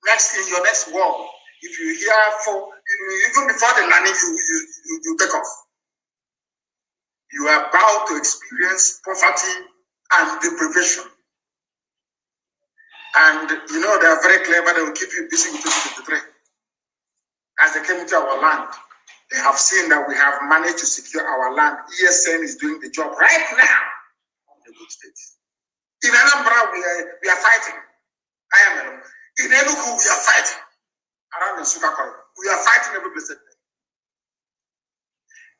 in your next war, if you hear even before the landing, you take off. You are about to experience poverty and deprivation. And you know they are very clever, they will keep you busy with 2023. As they came into our land, they have seen that we have managed to secure our land. ESN is doing the job right now in the good states. In Anambra, we are fighting. I am alone. In Enugu, we are fighting. Around the Sugar corridor. We are fighting every place.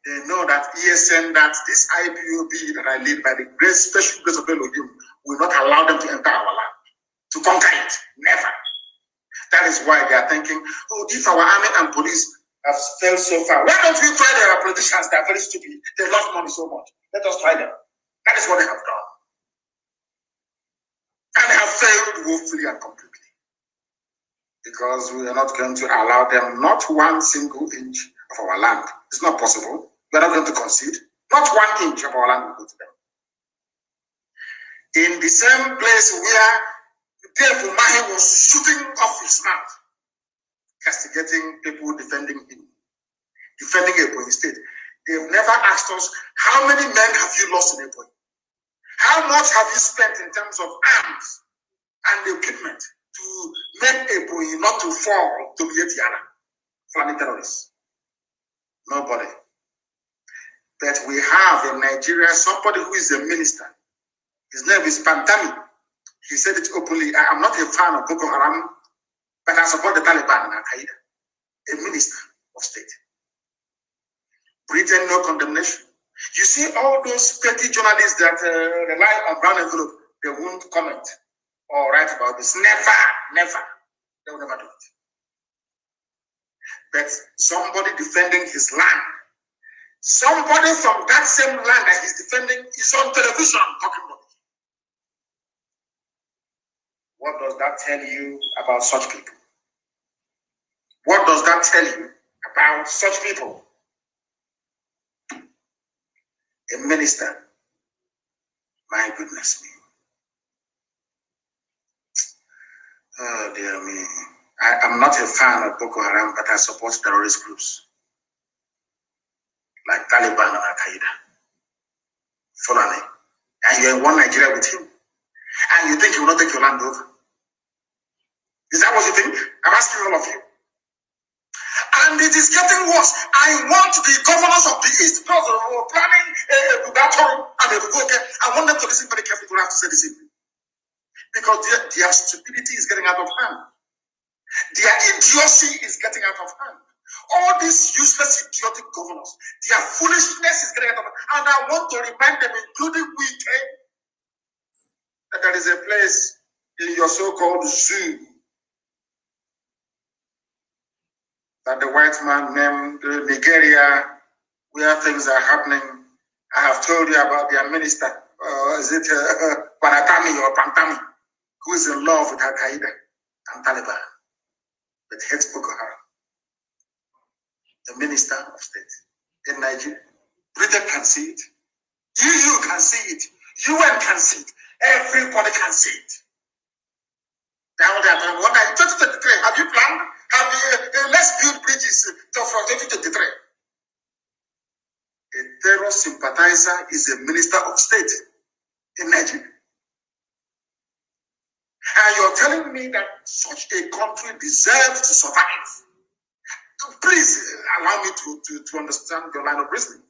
They know that ESN, that this IPOB that I lead by the great special grace of Elohim, will not allow them to enter our land, to conquer it. Never. That is why they are thinking, oh, if our army and police have failed so far, why don't we try their politicians? They are very stupid. They love money so much. Let us try them. That is what they have done. And they have failed woefully and completely. Because we are not going to allow them not one single inch of our land. It's not possible. We are not going to concede. Not 1 inch of our land will go to them. In the same place where Dave Umahi was shooting off his mouth, castigating people defending him. defending Ebonyi State. They've never asked us, how many men have you lost in Ebonyi? How much have you spent in terms of arms and equipment to make Ebonyi not to fall to Yetiana, Fulani terrorists? Nobody. But we have in Nigeria somebody who is a minister. His name is Pantami. He said it openly. I am not a fan of Boko Haram, but I support the Taliban and Al Qaeda. A minister of state. Britain, no condemnation. You see all those petty journalists that rely on brown envelope, they won't comment or write about this. Never. They will never do it. But somebody defending his land, somebody from that same land that he's defending is on television talking about it. What does that tell you about such people? What does that tell you about such people? A minister. My goodness me. Oh dear me. I am not a fan of Boko Haram, but I support terrorist groups like Taliban and Al Qaeda. Fulani. And you're in one Nigeria with him. And you think he will not take your land over? Is that what you think? I'm asking all of you. And it is getting worse. I want the governors of the East, because who are planning Bugatorum and I want them to listen very carefully to what I have to say this evening. Because their stupidity is getting out of hand. Their idiocy is getting out of hand. All these useless, idiotic governors, their foolishness is getting out of hand. And I want to remind them, including we, that there is a place in your so-called zoo that the white man named Nigeria, where things are happening. I have told you about their minister, is it Panatami or Pantami, who is in love with Al Qaeda and Taliban, but hates Boko Haram. The minister of state in Nigeria. Britain can see it. EU can see it. UN can see it. Everybody can see it. Now that I wonder, 2023, have you planned? Let's build bridges for 2023. A terror sympathizer is a minister of state in Nigeria. And you're telling me that such a country deserves to survive. Please allow me to understand your line of reasoning.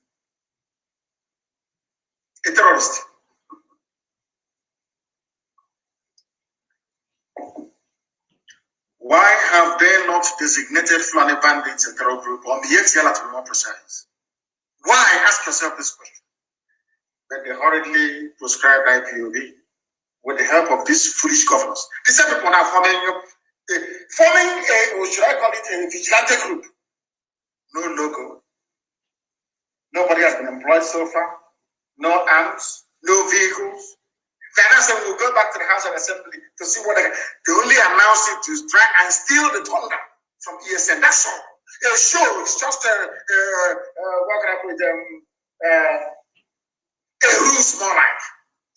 A terrorist. Why have they not designated Fulani bandits a terror group, or Mietiala to be more precise? Why? Ask yourself this question. But they hurriedly prescribed IPOB with the help of these foolish governors. These people are forming a, or should I call it a vigilante group? No logo. Nobody has been employed so far. No arms, no vehicles. Then I said we'll go back to the House of Assembly to see what they only announce it to try and steal the thunder from ESN. That's all. A show is just what can I put a ruse more like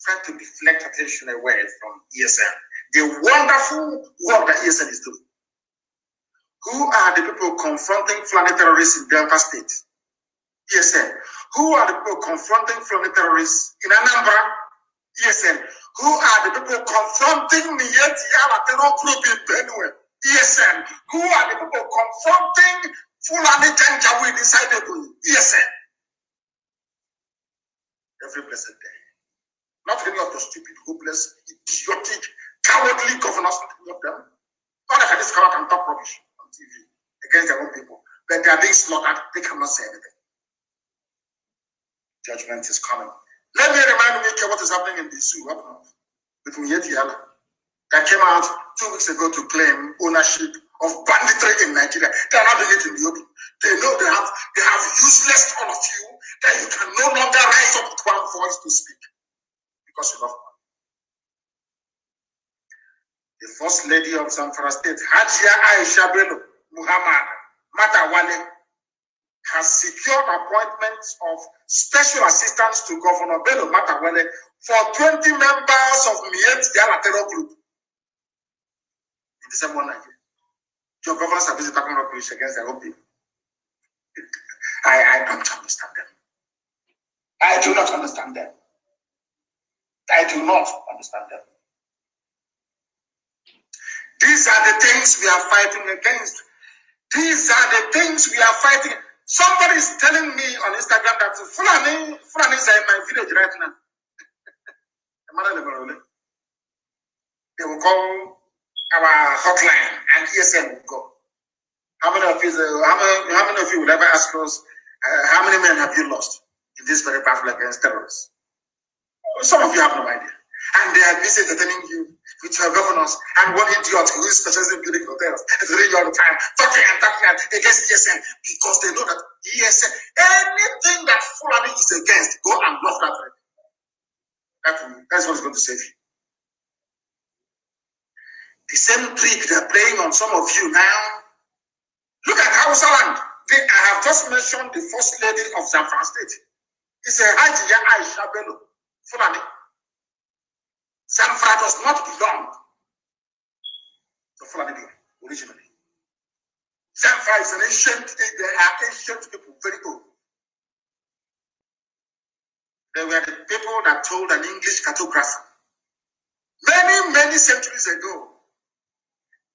trying to deflect attention away from ESN. The wonderful work that ESN is doing. Who are the people confronting Fulani terrorists in Delta State? ESN. Who are the people confronting Fulani terrorists in Anambra? ESN. Who are the people confronting Mietiala terror group in Benue? ESN. Who are the people confronting Fulani Janjaweed inside the Benue? ESN. Every blessed day. Not any of those stupid, hopeless, idiotic, cowardly governors, not any of them. All they can just come out and talk rubbish on TV against their own people. But they are being slaughtered, they cannot say anything. Judgment is coming. Let me remind you what is happening in the zoo up north with Mietiala that came out 2 weeks ago to claim ownership of banditry in Nigeria. They are not doing it in the open. They know they have useless all of you that you can no longer rise up with one voice to speak because you love money. The First Lady of Zamfara State, Hajia Aisha Bello Muhammad Matawale, has secured appointments of special assistants to Governor Bello Matawale for 20 members of Mietiala terror group in the same one Nigeria. Your governors are busy talking rubbish against their own people. I don't understand them. I do not understand them. I do not understand them. These are the things we are fighting against. These are the things we are fighting. Somebody is telling me on Instagram that Fulani is in my village right now. They will call our hotline and ESM will go. How many of you would ever ask us, how many men have you lost in this very battle against terrorists? Some of you have no idea. And they are busy entertaining you with your governors and one idiot who is specializing in building hotels during all the time, talking against ESN because they know that ESN, anything that Fulani is against, go and block that. That's what's going to save you. The same trick they're playing on some of you now. Look at Hausa land. I have just mentioned the first lady of Zamfara State. It's a Hajiya Aisha Bello, Fulani. Zamfara does not belong to Fulani originally. Zamfara is an ancient, they are ancient people, very old. They were the people that told an English cartographer many centuries ago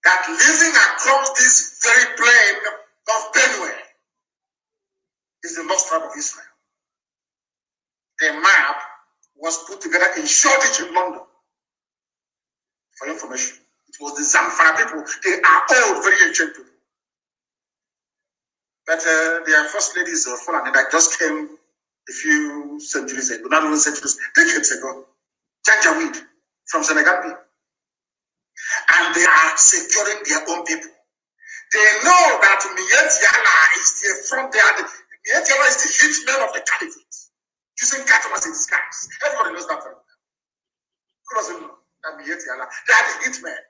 that living across this very plain of Benue is the lost tribe of Israel. The map was put together in Shoreditch in London. For information, it was the Zamfara people. They are old, very ancient people. But their first lady is Fulani that just came a few centuries ago, not even centuries, decades ago. Janjaweed from Senegal. And they are securing their own people. They know that Miet Yala is the front there. Miet Yala is the hitman of the caliphate, using cattle as a disguise. Everybody knows that. Who doesn't know that Miet Yala? They are the hitmen.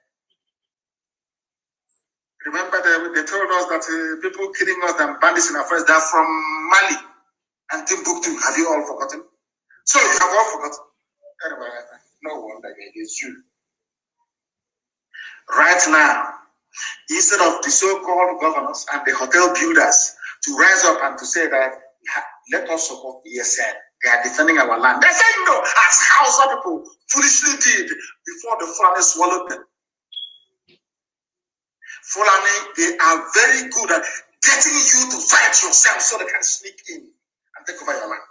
Remember, they told us that people killing us and bandits in our first, they're from Mali and Timbuktu. Have you all forgotten? So you have all forgotten. Anyway, no wonder it is you. Right now, instead of the so-called governors and the hotel builders to rise up and to say that let us support the ESN, they are defending our land. They say no, as Hausa people foolishly did before the Fulani swallowed them. Fulani, they are very good at getting you to fight yourself so they can sneak in and take over your land.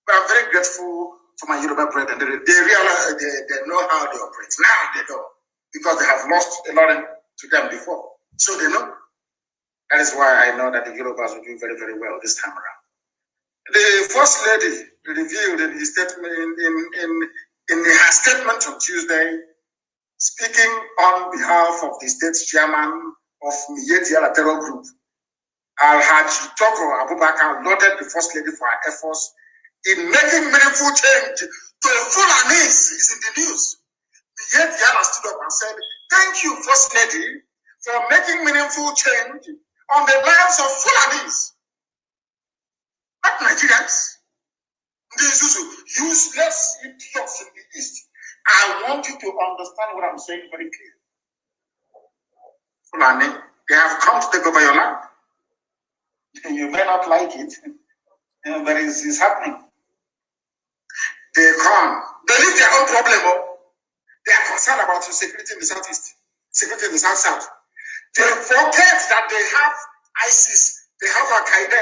But I'm very grateful for my Yoruba brethren. They realize they know how they operate. Now they know, because they have lost a lot to them before. So they know. That is why I know that the Yorubas will do very, very well this time around. The First Lady revealed in his statement, in her statement on Tuesday, speaking on behalf of the state chairman of Miet Yala Terror Group, Alhaji Toko Abubakar lauded the First Lady for her efforts in making meaningful change to Fulanis. Is in the news. Miet Yala stood up and said, "Thank you, First Lady, for making meaningful change on the lives of Fulanis, not Nigerians. These useless idiots in the East. I want you to understand what I'm saying very clearly. Fulani, they have come to take over your land. You may not like it, but it's happening. They come. They leave their own problem. They are concerned about security in the southeast, security in the south. They forget that they have ISIS, they have Al Qaeda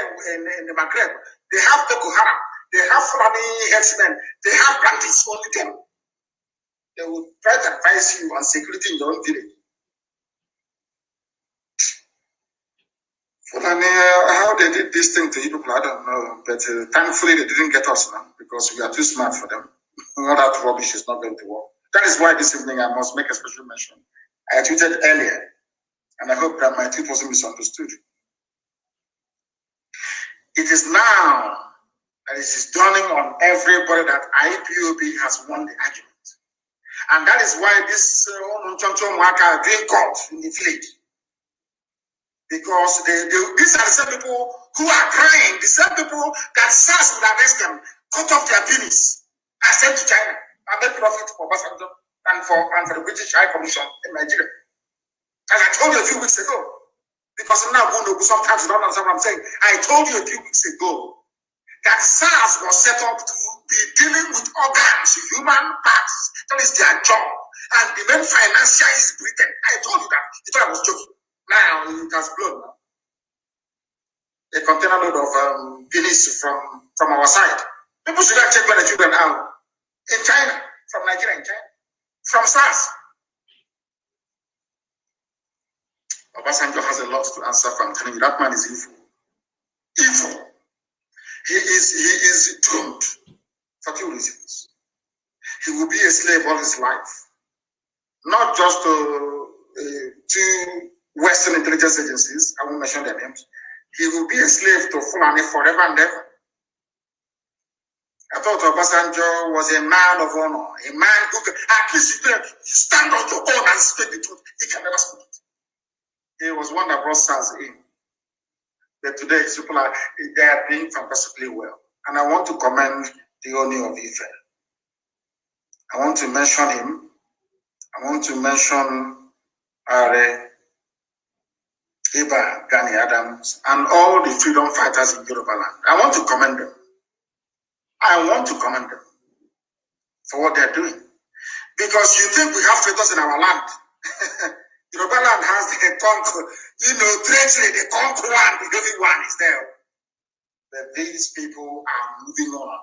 in the Maghreb, they have Boko Haram, they have Fulani herdsmen, they have bandits, only them. They will try to advise you on security in your own village. Fulani, how they did this thing to you people, I don't know, but thankfully they didn't get us now because we are too smart for them. All that rubbish is not going to work. That is why this evening I must make a special mention. I tweeted earlier, and I hope that my tweet wasn't misunderstood. It is now that it is dawning on everybody that IPOB has won the argument. And that is why this Mwaka being caught in the village. Because these are the same people who are crying, the same people that SARS would arrest them, cut off their penis, and sent to China, and make profit for Basanjo and for the British High Commission in Nigeria. As I told you a few weeks ago, Because now sometimes you don't understand what I'm saying. I told you a few weeks ago that SARS was set up to be dealing with organs, human parts. That is their job. And the main financier is Britain. I told you that. You thought I was joking. Now it has blown. A container load of guineas from our side. People should not check where the children are. In China, from Nigeria, in China, from SARS. Obasanjo has a lot to answer for. I'm telling you, that man is evil. Evil. He is doomed for two reasons. He will be a slave all his life, not just to Western intelligence agencies. I won't mention their names. He will be a slave to Fulani forever and ever. I thought Obasanjo was a man of honor, a man who can, at least you stand on your own and speak the truth. He can never speak it. He was one that brought SARS in. But today, people they are doing fantastically well. And I want to commend the Oni of Ife. I want to mention him. I want to mention Are Iba Gani Adams and all the freedom fighters in Yoruba land. I want to commend them. I want to commend them for what they're doing. Because you think we have traitors in our land. Yoruba land has the conquer, treachery, the conquer land, everyone is there. But these people are moving on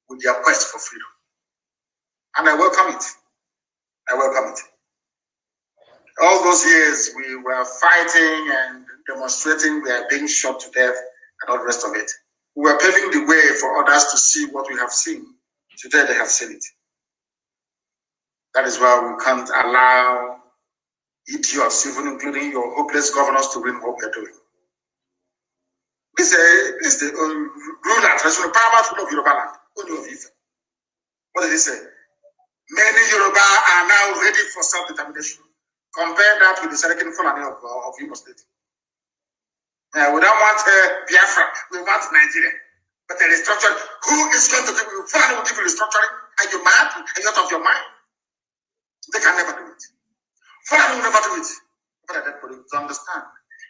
with their quest for freedom. And I welcome it. I welcome it. All those years we were fighting and demonstrating, we are being shot to death and all the rest of it. We were paving the way for others to see what we have seen. Today they have seen it. That is why we can't allow idiots, even including your hopeless governors, to win what we're doing. This is the ruler, traditional paramount ruler of Yoruba land, Oni of Ife. What did he say? Many Yoruba are now ready for self-determination. Compare that with the Serikin Fulani of Imo State. We don't want Biafra, we want Nigeria. But the restructuring, who is going to give you? Fulani will give you restructuring? Are you mad? Are you out of your mind? They can never do it. Fulani will never do it. But to understand,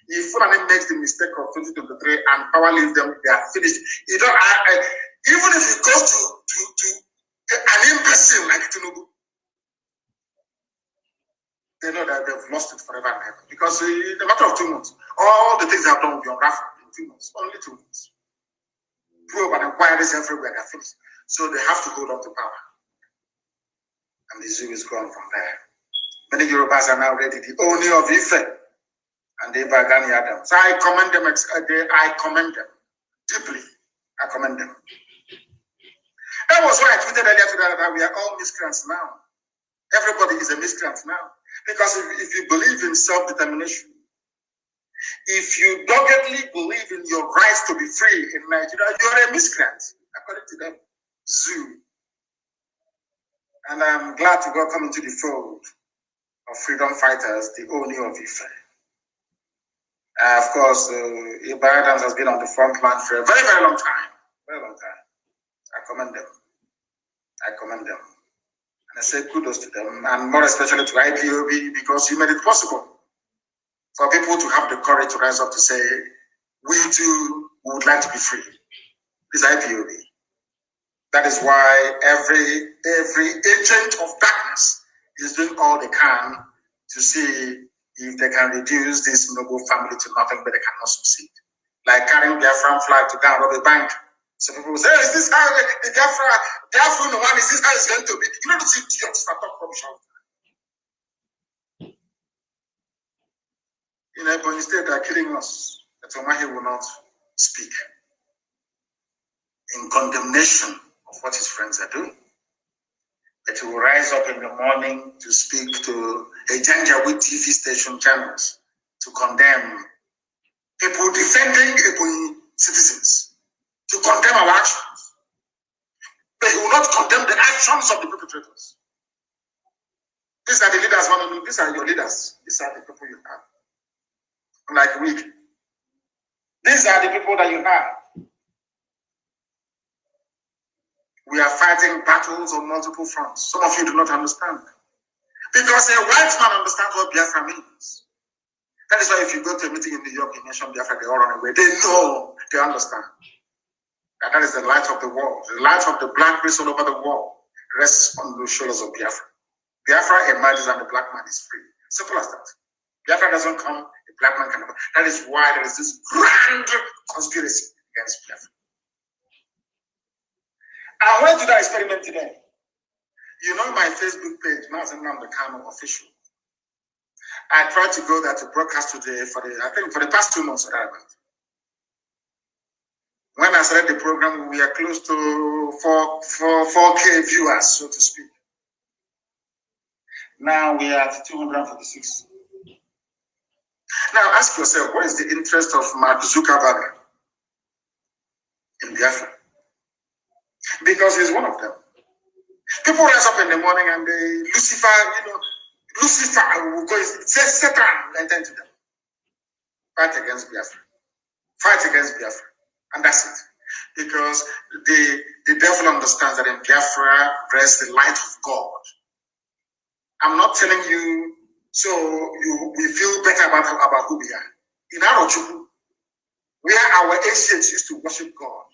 if Fulani makes the mistake of 2023 and power leaves them, they are finished. You don't, even if it goes to an imbecile like Kanu, they know that they've lost it forever and ever. Because in a matter of 2 months, all the things they have done will be unraveled in 2 months, only 2 months. Probe and inquiries everywhere, they're finished. So they have to hold on to power. And the zoo is gone from there. Many Yorubas are now ready, the Oni of Ife and the Bagani Adams. So I commend them, I commend them deeply. I commend them. That was why I tweeted earlier today that we are all miscreants now. Everybody is a miscreant now. Because if you believe in self-determination, if you doggedly believe in your rights to be free in Nigeria, you're a miscreant, according to them. Zoo. And I'm glad to welcome into the fold of freedom fighters, the Oni of Ife. Of course, Iba Adams has been on the front line for a very, very long time. Very long time. I commend them. I commend them. And I say kudos to them, and more especially to IPOB, because you made it possible for people to have the courage to rise up to say, we too would like to be free. This IPOB. That is why every agent of darkness is doing all they can to see if they can reduce this noble family to nothing, but they cannot succeed. Like carrying their Biafran flag to go and rob a bank. So people will say, is this how the Biafran one, is this how it's going to be? You know, the idiots that talk rubbish all the time. In Ebony State, they are killing us. That Omahi will not speak in condemnation of what his friends are doing. That he will rise up in the morning to speak to a Janjaweed TV station channels to condemn people defending Ebony citizens, to condemn our actions. But he will not condemn the actions of the perpetrators. These are the leaders, these are your leaders. These are the people you have. Like we. These are the people that you have. We are fighting battles on multiple fronts. Some of you do not understand. Because a white man understands what Biafra means. That is why if you go to a meeting in New York, you mention Biafra, they all run away. They know, they understand. That is the light of the world. The light of the black race all over the world rests on the shoulders of Biafra. Biafra emerges and the black man is free. Simple as that. Biafra doesn't come, the black man cannot. That is why there is this grand conspiracy against Biafra. I went to that experiment today. You know my Facebook page, Nnamdi Kanu official. I tried to go there to broadcast today for the past 2 months. When I started the program, we are close to 4K viewers, so to speak. Now we are at 246. Now ask yourself, what is the interest of Mark Zuckerberg in Biafra? Because he's one of them. People rise up in the morning and they Lucifer will go, Satan will enter into them. Fight against Biafra. Fight against Biafra. And that's it. Because the devil understands that in Biafra rests the light of God. I'm not telling you so we feel better about who we are. In Arochukwu, where our ancients used to worship God,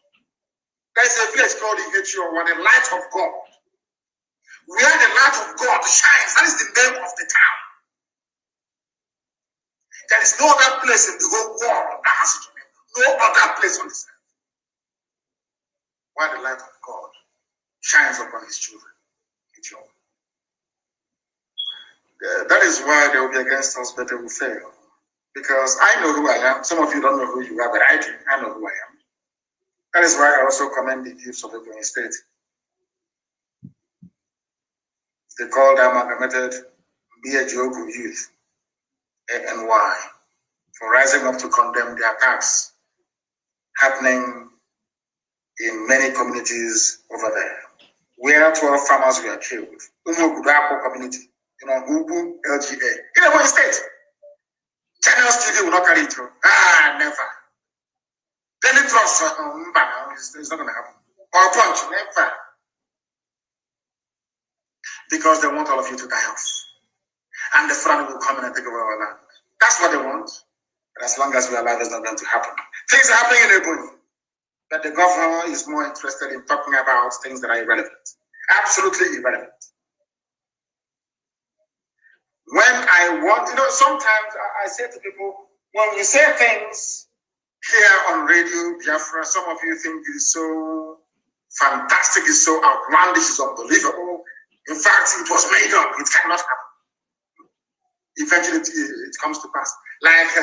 there's a village called Ihechior, where the light of God, where the light of God shines. That is the name of the town. There is no other place in the whole world that has it. No other place on this earth where the light of God shines upon his children. That is why they will be against us, but they will fail. Because I know who I am. Some of you don't know who you are, but I do. I know who I am. That is why I also commend the youths of the Ebonyi State. They called amalgamated Biajogu youth, ANY, for rising up to condemn the attacks happening in many communities over there, where 12 farmers were killed. Umugudapo community, Ubu LGA. In Ebonyi State. Channels TV will not carry it through. Never. Daily Trust, it's not going to happen. Or Punch, never. Because they want all of you to die off. And the front will come in and take over our land. That's what they want. But as long as we are alive, it's not going to happen. Things are happening in Ebonyi. But the governor is more interested in talking about things that are irrelevant. Absolutely irrelevant. When I want, sometimes I say to people, when we say things here on Radio Biafra, some of you think it's so fantastic, it's so outlandish, it's unbelievable. In fact, it was made up. It cannot happen. Eventually, it comes to pass. Like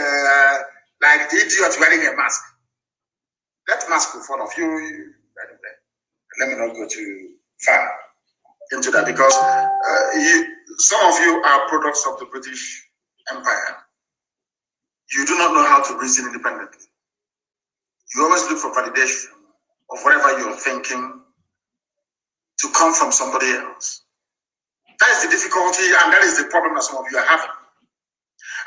the idiot wearing a mask. That mask will fall off. Let me not go too far into that, because some of you are products of the British Empire. You do not know how to reason independently. You always look for validation of whatever you're thinking to come from somebody else. That is the difficulty, and that is the problem that some of you are having.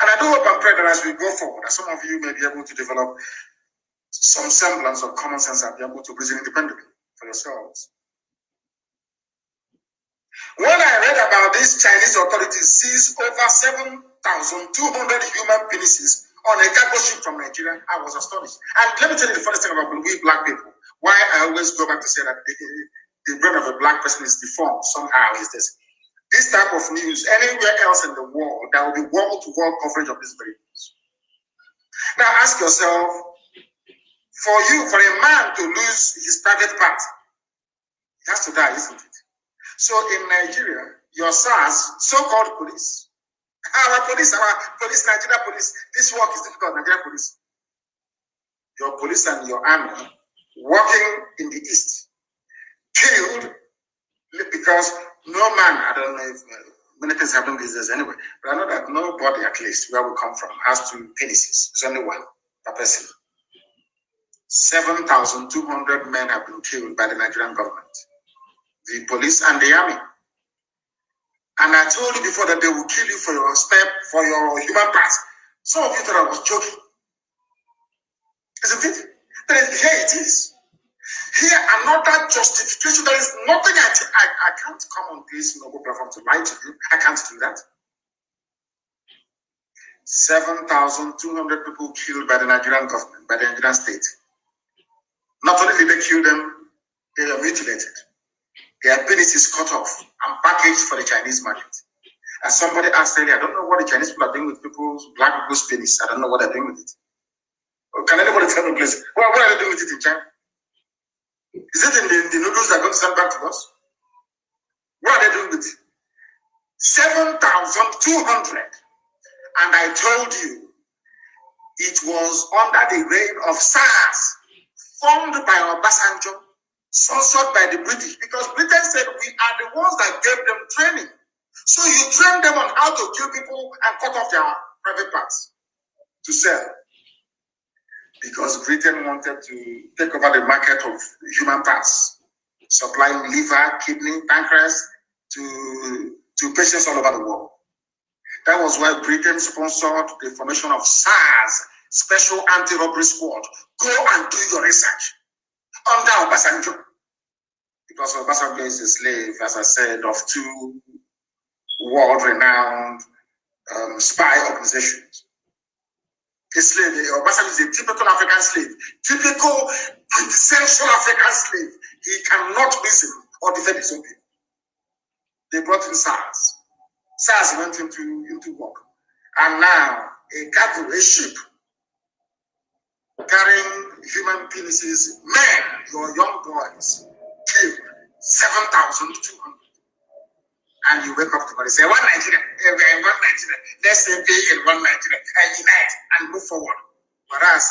And I do hope and pray that as we go forward, that some of you may be able to develop some semblance of common sense and be able to reason independently for yourselves. When I read about these Chinese authorities seized over 7,200 human penises on a cargo ship from Nigeria, I was astonished. And let me tell you the funny thing about we black people. Why I always go back to say that the brain of a black person is deformed somehow is this. This type of news, anywhere else in the world, there will be wall-to-wall coverage of this very news. Now ask yourself, for a man to lose his private part, he has to die, isn't it? So in Nigeria, your SARS, so-called police, our police, Nigeria police, this work is difficult, Nigeria police. Your police and your army working in the east, killed because no man, I don't know if many things happen these days anyway, but I know that nobody, at least where we come from, has two penises. There's only one per person. 7,200 men have been killed by the Nigerian government, the police and the army. And I told you before that they will kill you for your human parts. Some of you thought I was joking. Isn't it? But here it is. Here, another justification. There is nothing I can't come on this noble platform to lie to you. I can't do that. 7,200 people killed by the Nigerian government, by the Nigerian state. Not only did they kill them, they were mutilated. Their penises cut off and packaged for the Chinese market. As somebody asked earlier, I don't know what the Chinese people are doing with black people's penis. I don't know what they're doing with it. Can anybody tell me, please? What are they doing with it in China? Is it in the noodles that are going to send back to us? What are they doing with it? 7,200. And I told you, it was under the reign of SARS, formed by Obasanjo, sponsored by the British, because Britain said we are the ones that gave them training. So you train them on how to kill people and cut off their private parts to sell. Because Britain wanted to take over the market of human parts, supplying liver, kidney, pancreas to patients all over the world. That was why Britain sponsored the formation of SARS, Special Anti-Robbery Squad. Go and do your research under Obasanjo. Because Obasanjo is a slave, as I said, of two world-renowned spy organizations. A slave, Obasanjo is a typical African slave, typical quintessential African slave. He cannot reason or defend his own people. They brought in SARS. SARS went into work. And now a cargo, a ship carrying human penises, men, your young boys, killed 7,200. And you wake up tomorrow and say, one Nigeria, we are in one Nigeria, let's say be in one Nigeria and unite and move forward. Whereas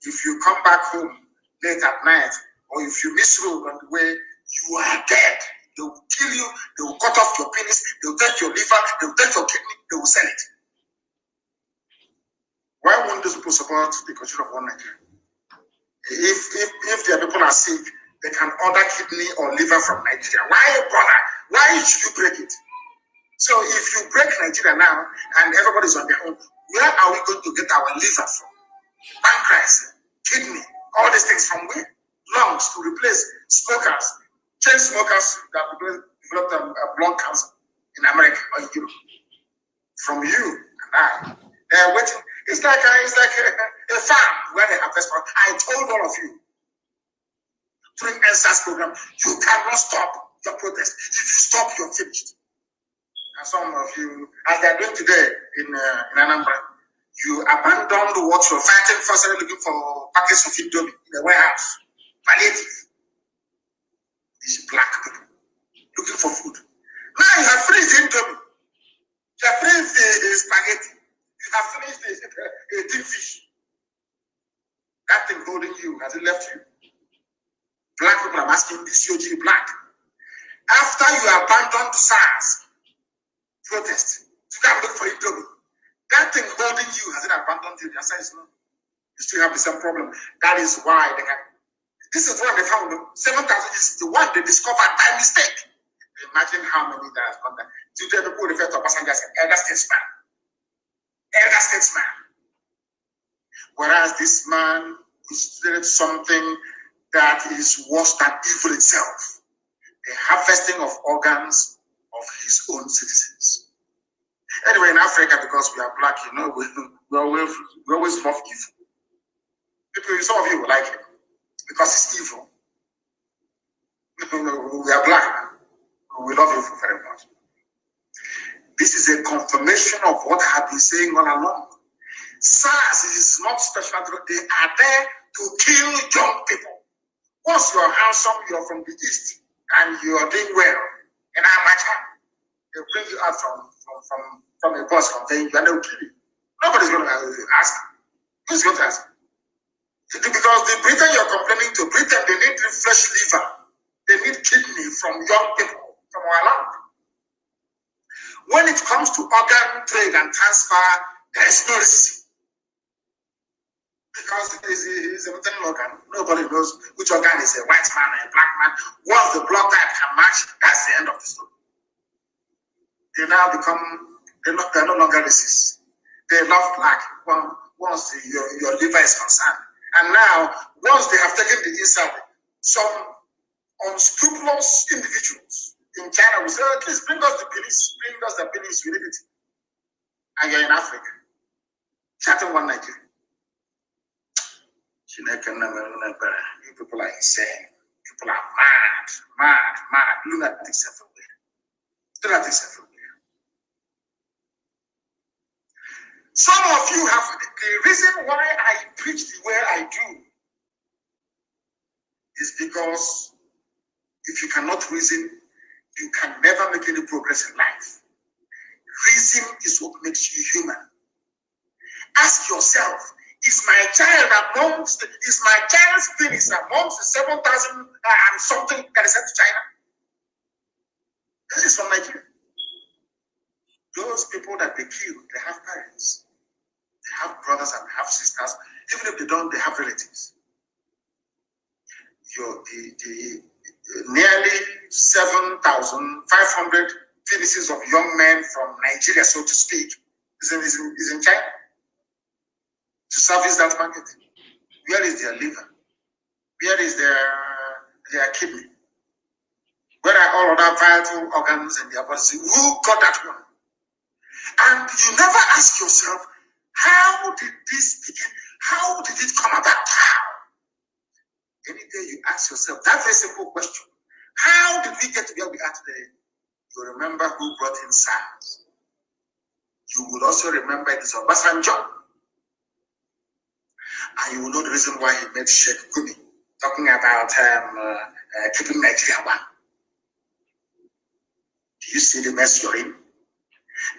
if you come back home late at night, or if you miss road on the way, you are dead. They will kill you, they will cut off your penis, they will take your liver, they will take your kidney, they will sell it. Why won't those people support the culture of one Nigeria? If their people are sick, they can order kidney or liver from Nigeria. Why bother? Why should you break it? So if you break Nigeria now and everybody's on their own, where are we going to get our liver from? Pancreas, kidney, all these things from where? Lungs to replace smokers, chain smokers that developed lung cancer in America or in Europe. From you and I, they're waiting. It's like a farm where they harvest. I told all of you during NSAS program, you cannot stop your protest. If you stop, you're finished. And some of you, as they're doing today in Nnamdi, you abandoned what you're fighting for, started looking for packets of Indomie in the warehouse. Palliative. These black people looking for food. Now you have finished Indomie. You have finished the spaghetti. You have finished the deep fish. That thing holding you, has it left you? Black people, I'm asking this COG black. After you abandoned SARS protest to come look for Indomie, that thing holding you, has it abandoned you? The answer is no. You still have the same problem. That is why they can. This is what they found. 7,000 is the one they discovered by mistake. Imagine how many that has gone there. Today, people refer to Obasanjo as an elder statesman. Elder statesman. Whereas this man instituted something that is worse than evil itself. The harvesting of organs of his own citizens. Anyway, in Africa, because we are black, you know, we always love evil. People, some of you will like it because it's evil. We are black. We love evil very much. This is a confirmation of what I have been saying all along. SARS is not special. They are there to kill young people. Once you are handsome, you are from the East, and you are doing well, and I'm at home, they'll bring you out from a bus conveying you, and they'll kill you. Nobody's going to ask. Who's going to ask? Because the Britain you're complaining to, Britain, they need fresh liver. They need kidney from young people, from our land. When it comes to organ trade and transfer, there is no risk. Because it's a maternal organ. Nobody knows which organ is a white man or a black man. Once the blood type can match, that's the end of the story. They now become, they're no longer racist. They love black once your liver is concerned. And now, once they have taken the inside, some unscrupulous individuals in China will say, oh, please bring us the penis, we need it. And you're in Africa. Chatting one Nigeria. You people are insane. People are mad. Lunatics everywhere. Some of you have the reason why I preach the way I do is because if you cannot reason, you can never make any progress in life. Reason is what makes you human. Ask yourself, is my child's penis amongst the 7,000 and something that is sent to China? This is from Nigeria. Those people that they kill, they have parents. They have brothers and they have sisters. Even if they don't, they have relatives. The nearly 7,500 penises of young men from Nigeria, so to speak, is in China to service that market. Where is their liver? Where is their kidney? Where are all other vital organs in their bodies? Who got that one? And you never ask yourself, how did this begin? How did it come about? How? Any day you ask yourself that very simple question, how did we get to where we are today? You remember who brought in SARS. You will also remember it is Obasanjo. And you will know the reason why he made Sheikh Gumi talking about keeping Nigeria one. Do you see the mess you're in?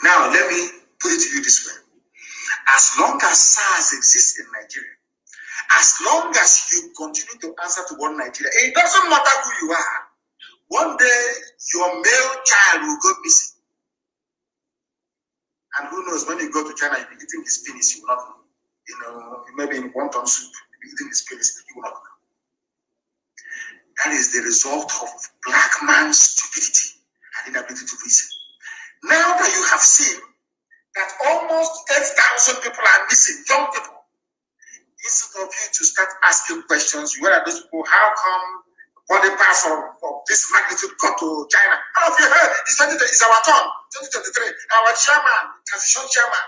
Now, let me put it to you this way. As long as SARS exists in Nigeria, as long as you continue to answer to one Nigeria, it doesn't matter who you are. One day, your male child will go missing. And who knows, when you go to China, you'll be eating his penis, you will not know. You know, maybe in wonton soup, you'll be eating his penis, you will not know. That is the result of black man's stupidity and inability to reason. Now that you have seen that almost 8,000 people are missing, young people, instead of you to start asking questions, where are those people? How come body parts of this magnitude got to China? How have you heard? It's our turn, 2023. Our chairman, transition chairman,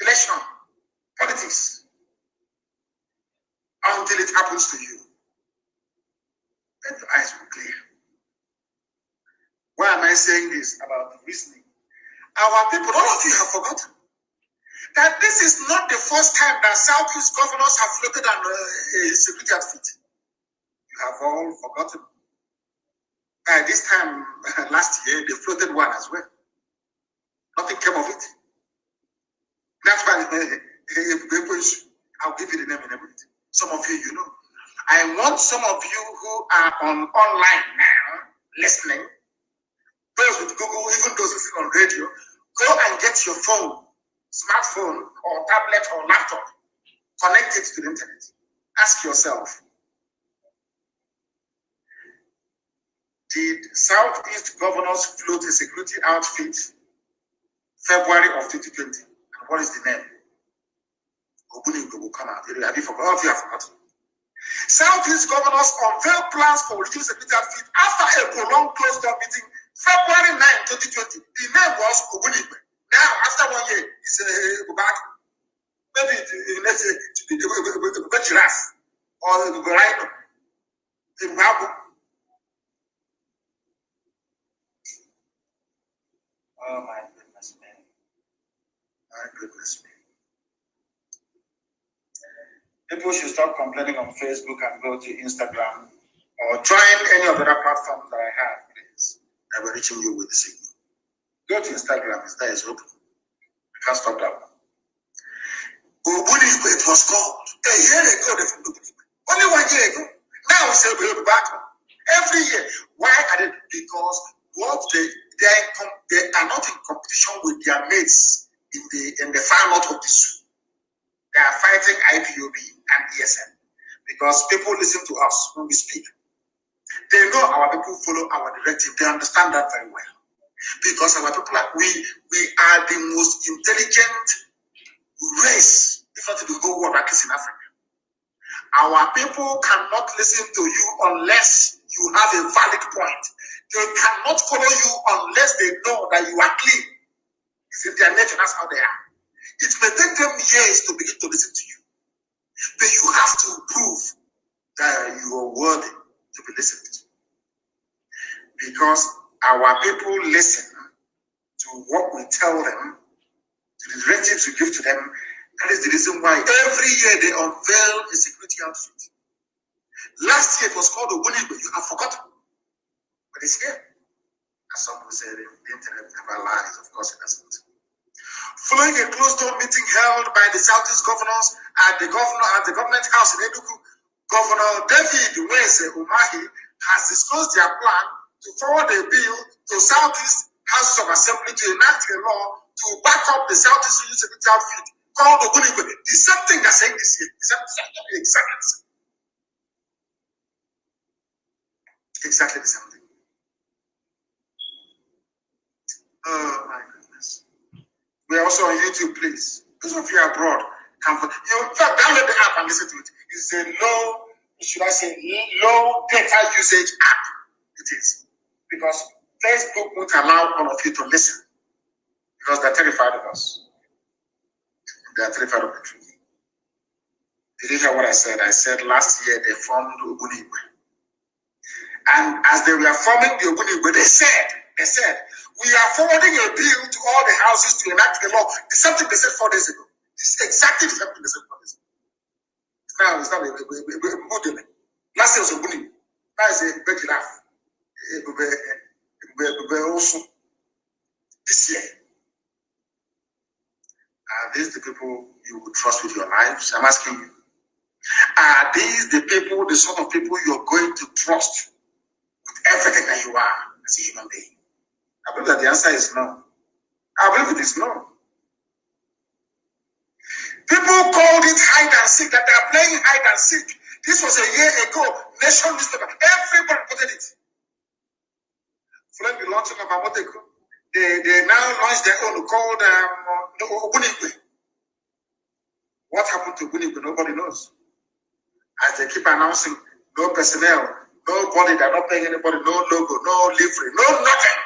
election, politics, until it happens to you. Then your eyes will clear. Why am I saying this about reasoning? Our people, all of you have forgotten that this is not the first time that Southeast governors have floated on a security outfit. You have all forgotten. This time last year, they floated one as well. Nothing came of it. That's why I'll give you the name in a minute. Some of you, you know. I want some of you who are online now, listening, those with Google, even those listening on radio, go and get your phone, smartphone, or tablet, or laptop, connect it to the internet. Ask yourself, did Southeast governors float a security outfit February of 2020? And what is the name? Obunigo will come out. Have you forgotten? All of you have forgotten. Southeast governors unveiled plans for reducing security outfit after a prolonged closed-door meeting February 9, 2020. The name was Obunigo. Now, after 1 year, it's back. Maybe let's say the giraffe or the rhino, the babu. Oh my goodness me. My goodness me. People should stop complaining on Facebook and go to Instagram or join any of the other platforms that I have, please. I will reaching you with the signal. Go to Instagram, it's there, it's open. You can't stop that one. Obunigo, it was called. A year ago, they from Obunigo. Only 1 year ago. Now we say we'll be back. Every year. Why are they? Because what they are not in competition with their mates in the far north of the zoo. They are fighting IPOB and ESN because people listen to us when we speak. They know our people follow our directive. They understand that very well. Because our people we are the most intelligent race, if not the whole world, at least in Africa. Our people cannot listen to you unless you have a valid point. They cannot follow you unless they know that you are clean. It's in their nature, that's how they are. It may take them years to begin to listen to you. But you have to prove that you are worthy to be listened to. Because our people listen to what we tell them, to the directives we give to them. That is the reason why every year they unveil a security outfit. Last year it was called a winning, but you have forgotten. But it's here. As some people say, the internet never lies. Of course it doesn't. Following a closed-door meeting held by the Southeast governors at the government house in Enugu, Governor David Wese Umahi has disclosed their plan to forward a bill to Southeast Houses of Assembly to enact a law to back up the Southeast Union Security Outfit called the Ogunigwe. The same thing they're saying this year. Exactly the same. Exactly the same thing. Oh my goodness. We are also on YouTube, please. Those of you abroad, come for in fact, download the app and listen to it. It's a low data usage app. It is. Because Facebook won't allow all of you to listen. Because they're terrified of us. They're terrified of the truth. Did you hear what I said? I said last year they formed Ogunigwe. And as they were forming the Ogunigwe, they said, we are forwarding a bill to all the houses to enact the law. The same thing they said 4 days ago. It's exactly the same thing they said 4 days ago. Now it's not a good. Last year was Ogunigwe. Now it's a big laugh. This year. Are these the people you would trust with your lives? I'm asking you. Are these the people, the sort of people you're going to trust with everything that you are as a human being? I believe that the answer is no. I believe it is no. People called it hide and seek, that they are playing hide and seek. This was a year ago. Nation newspaper. Everybody reported it. Following the launching of Amoteko, they now launched their own called Ogunigwe. What happened to Ogunigwe? Nobody knows. As they keep announcing, no personnel, nobody, they're not paying anybody, no logo, no livery, no nothing.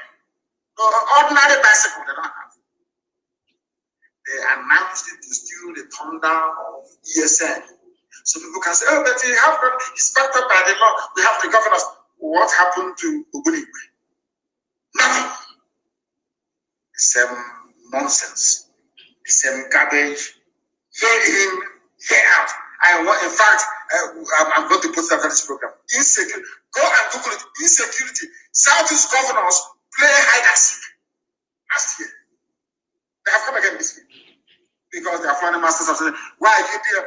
No ordinary bicycle they don't have. They announced it to steal the thunder of ESN. So people can say, oh, but you have got, it's backed up by the law. We have the governors. What happened to Ogunigwe? Nothing. The same nonsense. The same garbage. Year in, year out. In fact, I'm going to put that on this program. Insecurity. Go and Google it. Insecurity. Southeast governors play hide and seek. Last year. They have come again this year. Because they are foreign masters of saying, why are you there?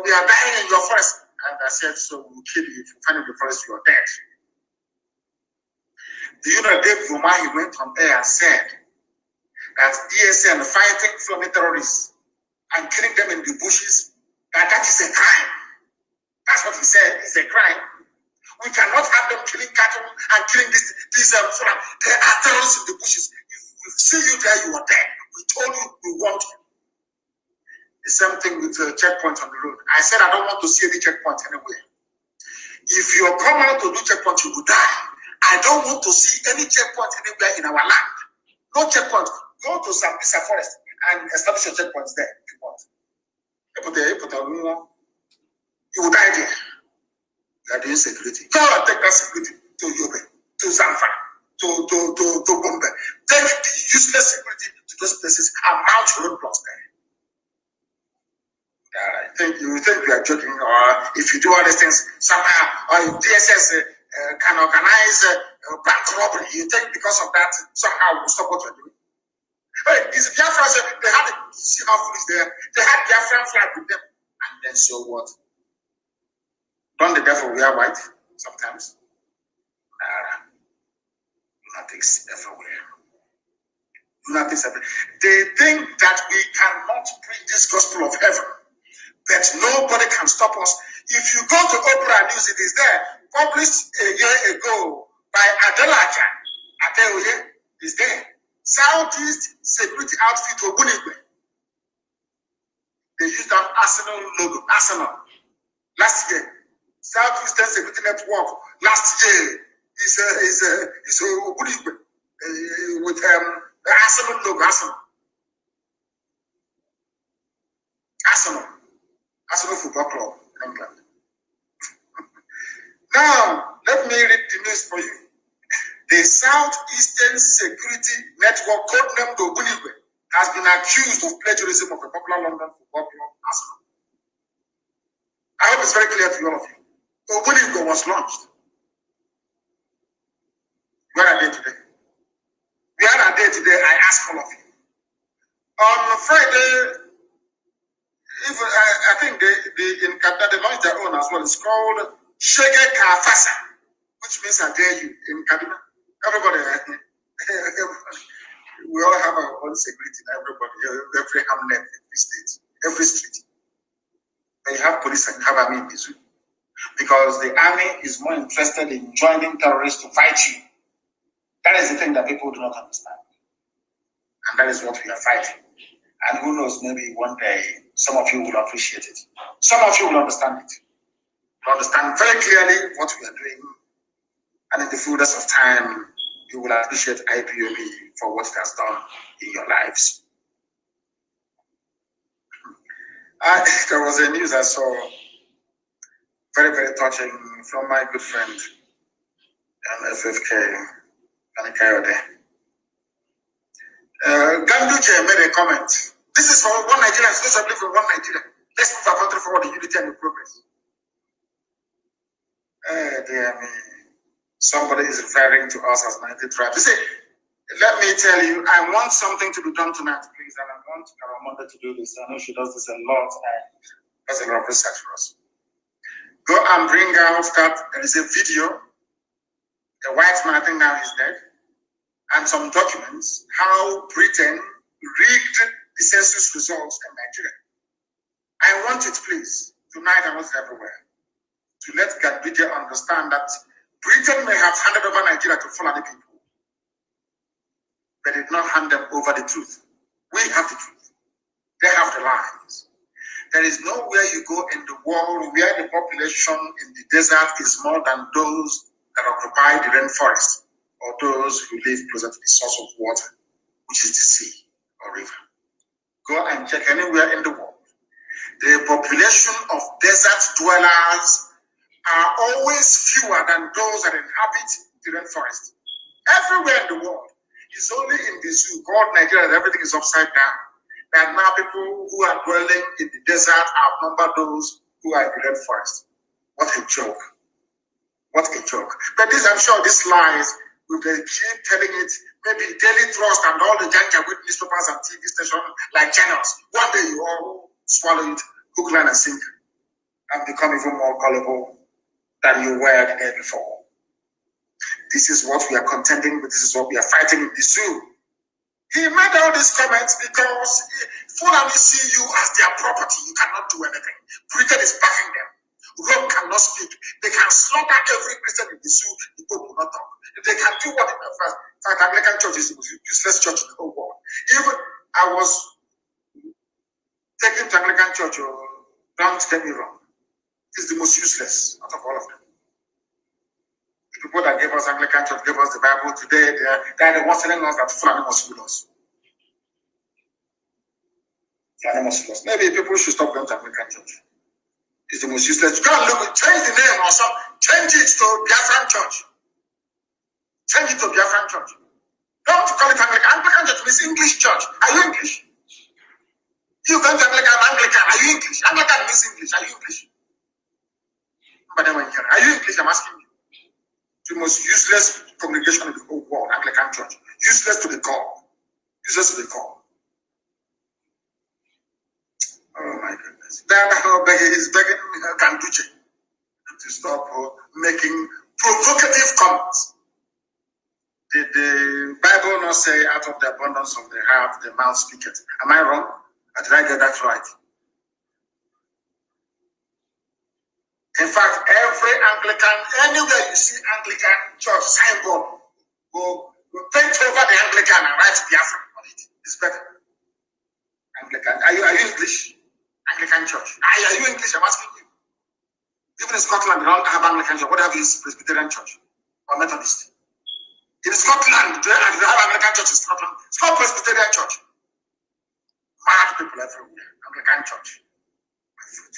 We are dying in your forest. And I said, so we'll kill you. If you find in the forest, you are dead. Do you know David Umahi went on air and said that ESN fighting Fulani terrorists and killing them in the bushes, that is a crime. That's what he said. It's a crime. We cannot have them killing cattle and killing these Fulani. There are terrorists in the bushes. If we see you there, you are dead. We told you we want you. The same thing with a checkpoint on the road. I said I don't want to see any checkpoint anywhere. If you come out to do checkpoint, you will die. I don't want to see any checkpoint anywhere in our land. No checkpoint. Go to Sambisa Forest and establish your checkpoints there if you want. You will die there. You are doing security. Go and take that security to Yobe, to Zamfara, to Bombe. Take the useless security to those places and mount roadblocks there. You think we are joking, or if you do all these things somehow, or if DSS can organize bank robbery, you think because of that somehow we'll stop what you're doing? Hey, it's Biafra, they had see how foolish they are. They had Biafran flag with them, and then so what? Don't the devil wear white sometimes? Lunatics everywhere. Lunatics everywhere. They think that we cannot preach this gospel of heaven. That nobody can stop us. If you go to Oprah News, it is there. Published a year ago by Adelaja Adeoye is there. Southeast Security Outfit Ogunigwe. They used that Arsenal logo. Arsenal. Last year. Southeastern Security Network. Last year is Ogunigwe with the Arsenal logo. Arsenal. Arsenal Football Club in England. Now, let me read the news for you. The Southeastern Security Network, codenamed Ogunigwe, has been accused of plagiarism of a popular London football club, Arsenal. I hope it's very clear to all of you. Ogunigwe was launched. Where are they today? Where are they today? I ask all of you. On Friday, I think in Canada they launched their own as well. It's called Shege Kafasa, which means I dare you in Kaduna. Everybody, we all have our own security. Everybody, every hamlet, every state, every street. But you have police and you have army in the zoo. Because the army is more interested in joining terrorists to fight you. That is the thing that people do not understand. And that is what we are fighting. And who knows, maybe one day some of you will appreciate it. Some of you will understand it. Will understand very clearly what we are doing. And in the fullness of time, you will appreciate IPOB for what it has done in your lives. There was a news I saw, very, very touching, from my good friend, FFK, Panikayode. Ganduje made a comment. This is for one Nigeria, it's not for one Nigeria. Let's move our country forward in unity and in progress. Dear me. Somebody is referring to us as 90 tribes. You see, let me tell you, I want something to be done tonight, please, and I want Karamonda to do this. I know she does this a lot, and does a lot of research for us. Go and bring out that there is a video. A white man, I think now he's dead, and some documents how Britain rigged the census results in Nigeria. I want it, please, tonight. I want it everywhere, to let Ganduje understand that Britain may have handed over Nigeria to Fulani people, but did not hand them over the truth. We have the truth. They have the lies. There is nowhere you go in the world where the population in the desert is more than those that occupy the rainforest or those who live closer to the source of water, which is the sea or river. Go and check anywhere in the world. The population of desert dwellers are always fewer than those that inhabit the rainforest. Everywhere in the world. It's only in the zoo called Nigeria that everything is upside down. And now people who are dwelling in the desert outnumber those who are in the rainforest. What a joke. What a joke. But this, I'm sure this lies, we will keep telling it, maybe Daily Trust and all the ganja with newspapers and TV stations like channels. One day you all swallow it, hook, line, and sinker, and become even more gullible than you were the day before. This is what we are contending with. This is what we are fighting in the zoo. He made all these comments because Fulani see you as their property. You cannot do anything. Britain is backing them. Rome cannot speak. They can slaughter every Christian in the zoo. The Pope will not talk. They can do what in the first. In fact, Anglican church is the most useless church in the whole world. Even I was taken to Anglican church. Don't get me wrong. It's the most useless out of all of them. The people that gave us Anglican Church, gave us the Bible today, they are the ones telling us that Fulani must rule us. Fulani must rule us. Maybe people should stop going to Anglican Church. It's the most useless. Go and look, change the name or something. Change it to Biafran Church. Change it to Biafran Church. Don't call it Anglican. Anglican Church means English Church. Are you English? You going to Anglican, are you English? Anglican means English. Are you English? Are you English? I'm asking you. The most useless congregation in the whole world, Anglican Church. Useless to the core. Useless to the core. Oh my goodness. Then he's begging Ganduje to stop making provocative comments. Did the Bible not say, out of the abundance of the heart, the mouth speaketh? Am I wrong? Or did I get that right? In fact, every Anglican, anywhere you see Anglican church signboard, go paint over the Anglican and write Biafra on it. It's better. Anglican. Are you English? Anglican church. Are you English? I'm asking you. Even in Scotland, they don't have Anglican church. What have you? Presbyterian church or Methodist? In Scotland, they have Anglican church in Scotland. It's called Presbyterian church. Mad people everywhere. Anglican church. food.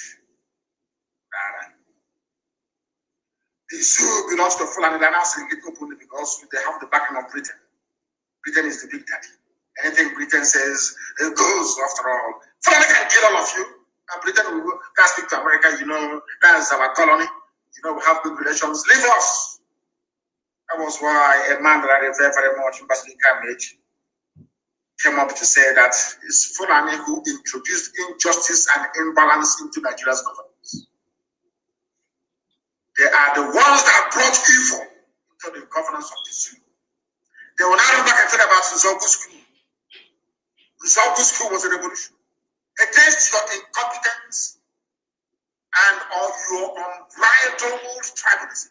The zoo belongs to Fulani. They're now saying it openly because they have the backing of Britain. Britain is the big daddy. Anything Britain says, it goes after all. Fulani can kill all of you. And Britain will can speak to America, that's our colony. We have good relations. Leave us. That was why a man that I revere very much in Basilica Cambridge came up to say that it's Fulani who introduced injustice and imbalance into Nigeria's governance. They are the ones that brought evil into the governance of the zoo. They will now look back and tell about Nzogu School. Nzogu School was a revolution against your incompetence and your unbridled tribalism.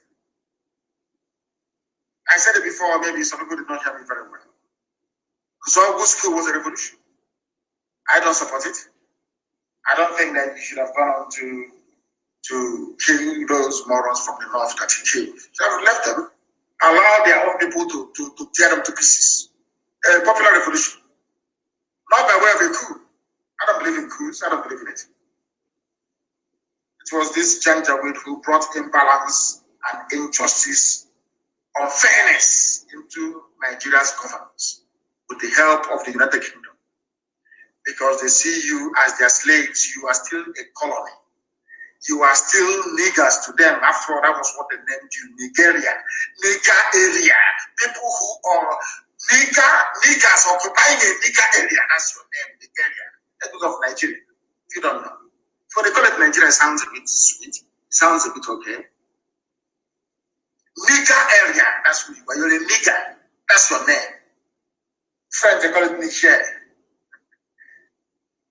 I said it before, maybe some people did not hear me very well. Nzogu School was a revolution. I don't support it. I don't think that you should have gone on to kill those morons from the north that he killed. You should have left them, allow their own people to tear them to pieces. A popular revolution. Not by way of a coup. I don't believe in coups. I don't believe in it. It was this Janjaweed who brought imbalance and injustice, unfairness into Nigeria's governance with the help of the United Kingdom. Because they see you as their slaves, you are still a colony. You are still niggers to them. After all, that was what they named you, Nigeria. Nigger area. People who are niggers occupying a nigger area. That's your name, Nigeria. People of Nigeria. If you don't know. So they call it Nigeria, it sounds a bit sweet. It sounds a bit okay. Nigger area, that's who you are. You're a nigger. That's your name. French, they call it Niger.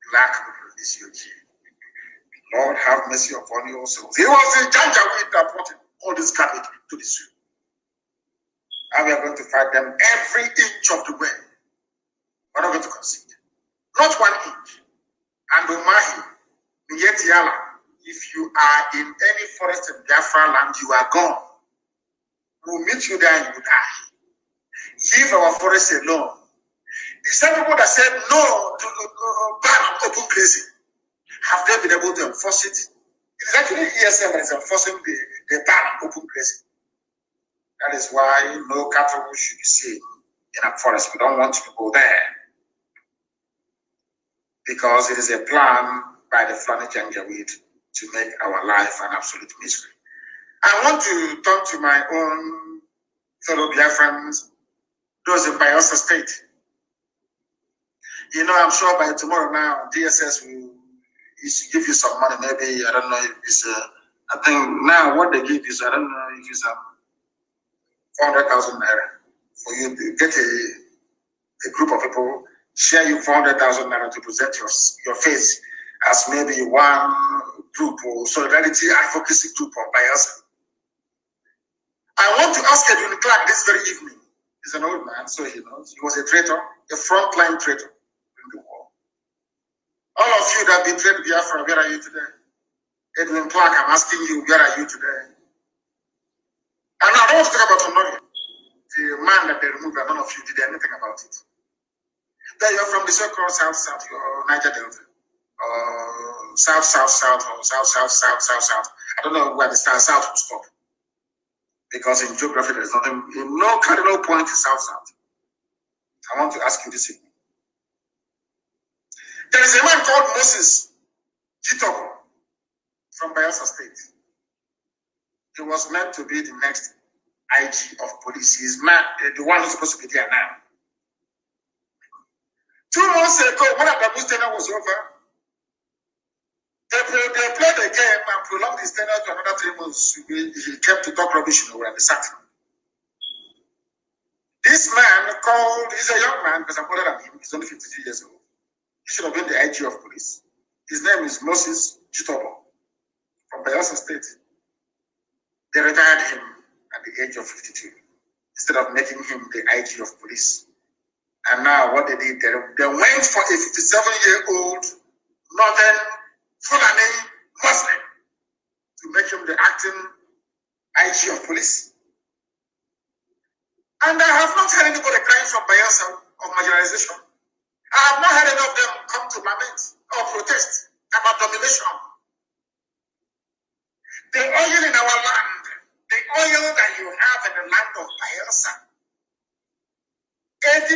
Black people is your G. Lord, have mercy upon your souls. He was the Janjaweed that brought all this garbage to the zoo. And we are going to fight them every inch of the way. We're not going to concede. Not 1 inch. And Umahi, Nyetiala, if you are in any forest in Biafra land, you are gone. We'll meet you there and you will die. Leave our forest alone. The same people that said no to ban open grazing, have they been able to enforce it? It is actually ESM that is enforcing the ban on open grazing. That is why no cattle should be seen in a forest. We don't want to go there. Because it is a plan by the Fulani Janjaweed to make our life an absolute misery. I want to talk to my own fellow Biafrans, those in Bayelsa State. I'm sure by tomorrow now, DSS will give you some money. Maybe, I don't know if it's, I think now what they give is, I don't know if it's 400,000 naira for you to get a group of people, share you 400,000 naira to present your face as maybe one group or solidarity advocacy group of Bayelsa. I want to ask Edwin Clark this very evening. He's an old man, so he knows. He was a traitor, a frontline traitor in the war. All of you that betrayed Biafra, where are you today? Edwin Clark, I'm asking you, where are you today? And I don't want to talk about Nnamdi, the man that they removed, and none of you did anything about it. Then you're from the so-called South, you're Niger Delta, or South, or South. I don't know where the South will stop. Because in geography, there's nothing, no cardinal point is South. I want to ask you this evening. There is a man called Moses Chitogo from Bayelsa State. He was meant to be the next IG of police. He's the one who's supposed to be there now. 2 months ago, when the tenure was over, they played the game and prolonged his tenure to another 3 months. He came to talk rubbish and they sacked him. This man he's a young man because I'm older than him, he's only 53 years old. He should have been the IG of police. His name is Moses Chitogo from Bayelsa State. They retired him at the age of 52 instead of making him the IG of police. And now what they did, they went for a 57-year-old northern Fulani Muslim to make him the acting IG of police. And I have not heard anybody crying from Bayelsa of marginalization. I have not heard any of them come to lament or protest about domination The oil in our land, the oil that you have in the land of Bayelsa,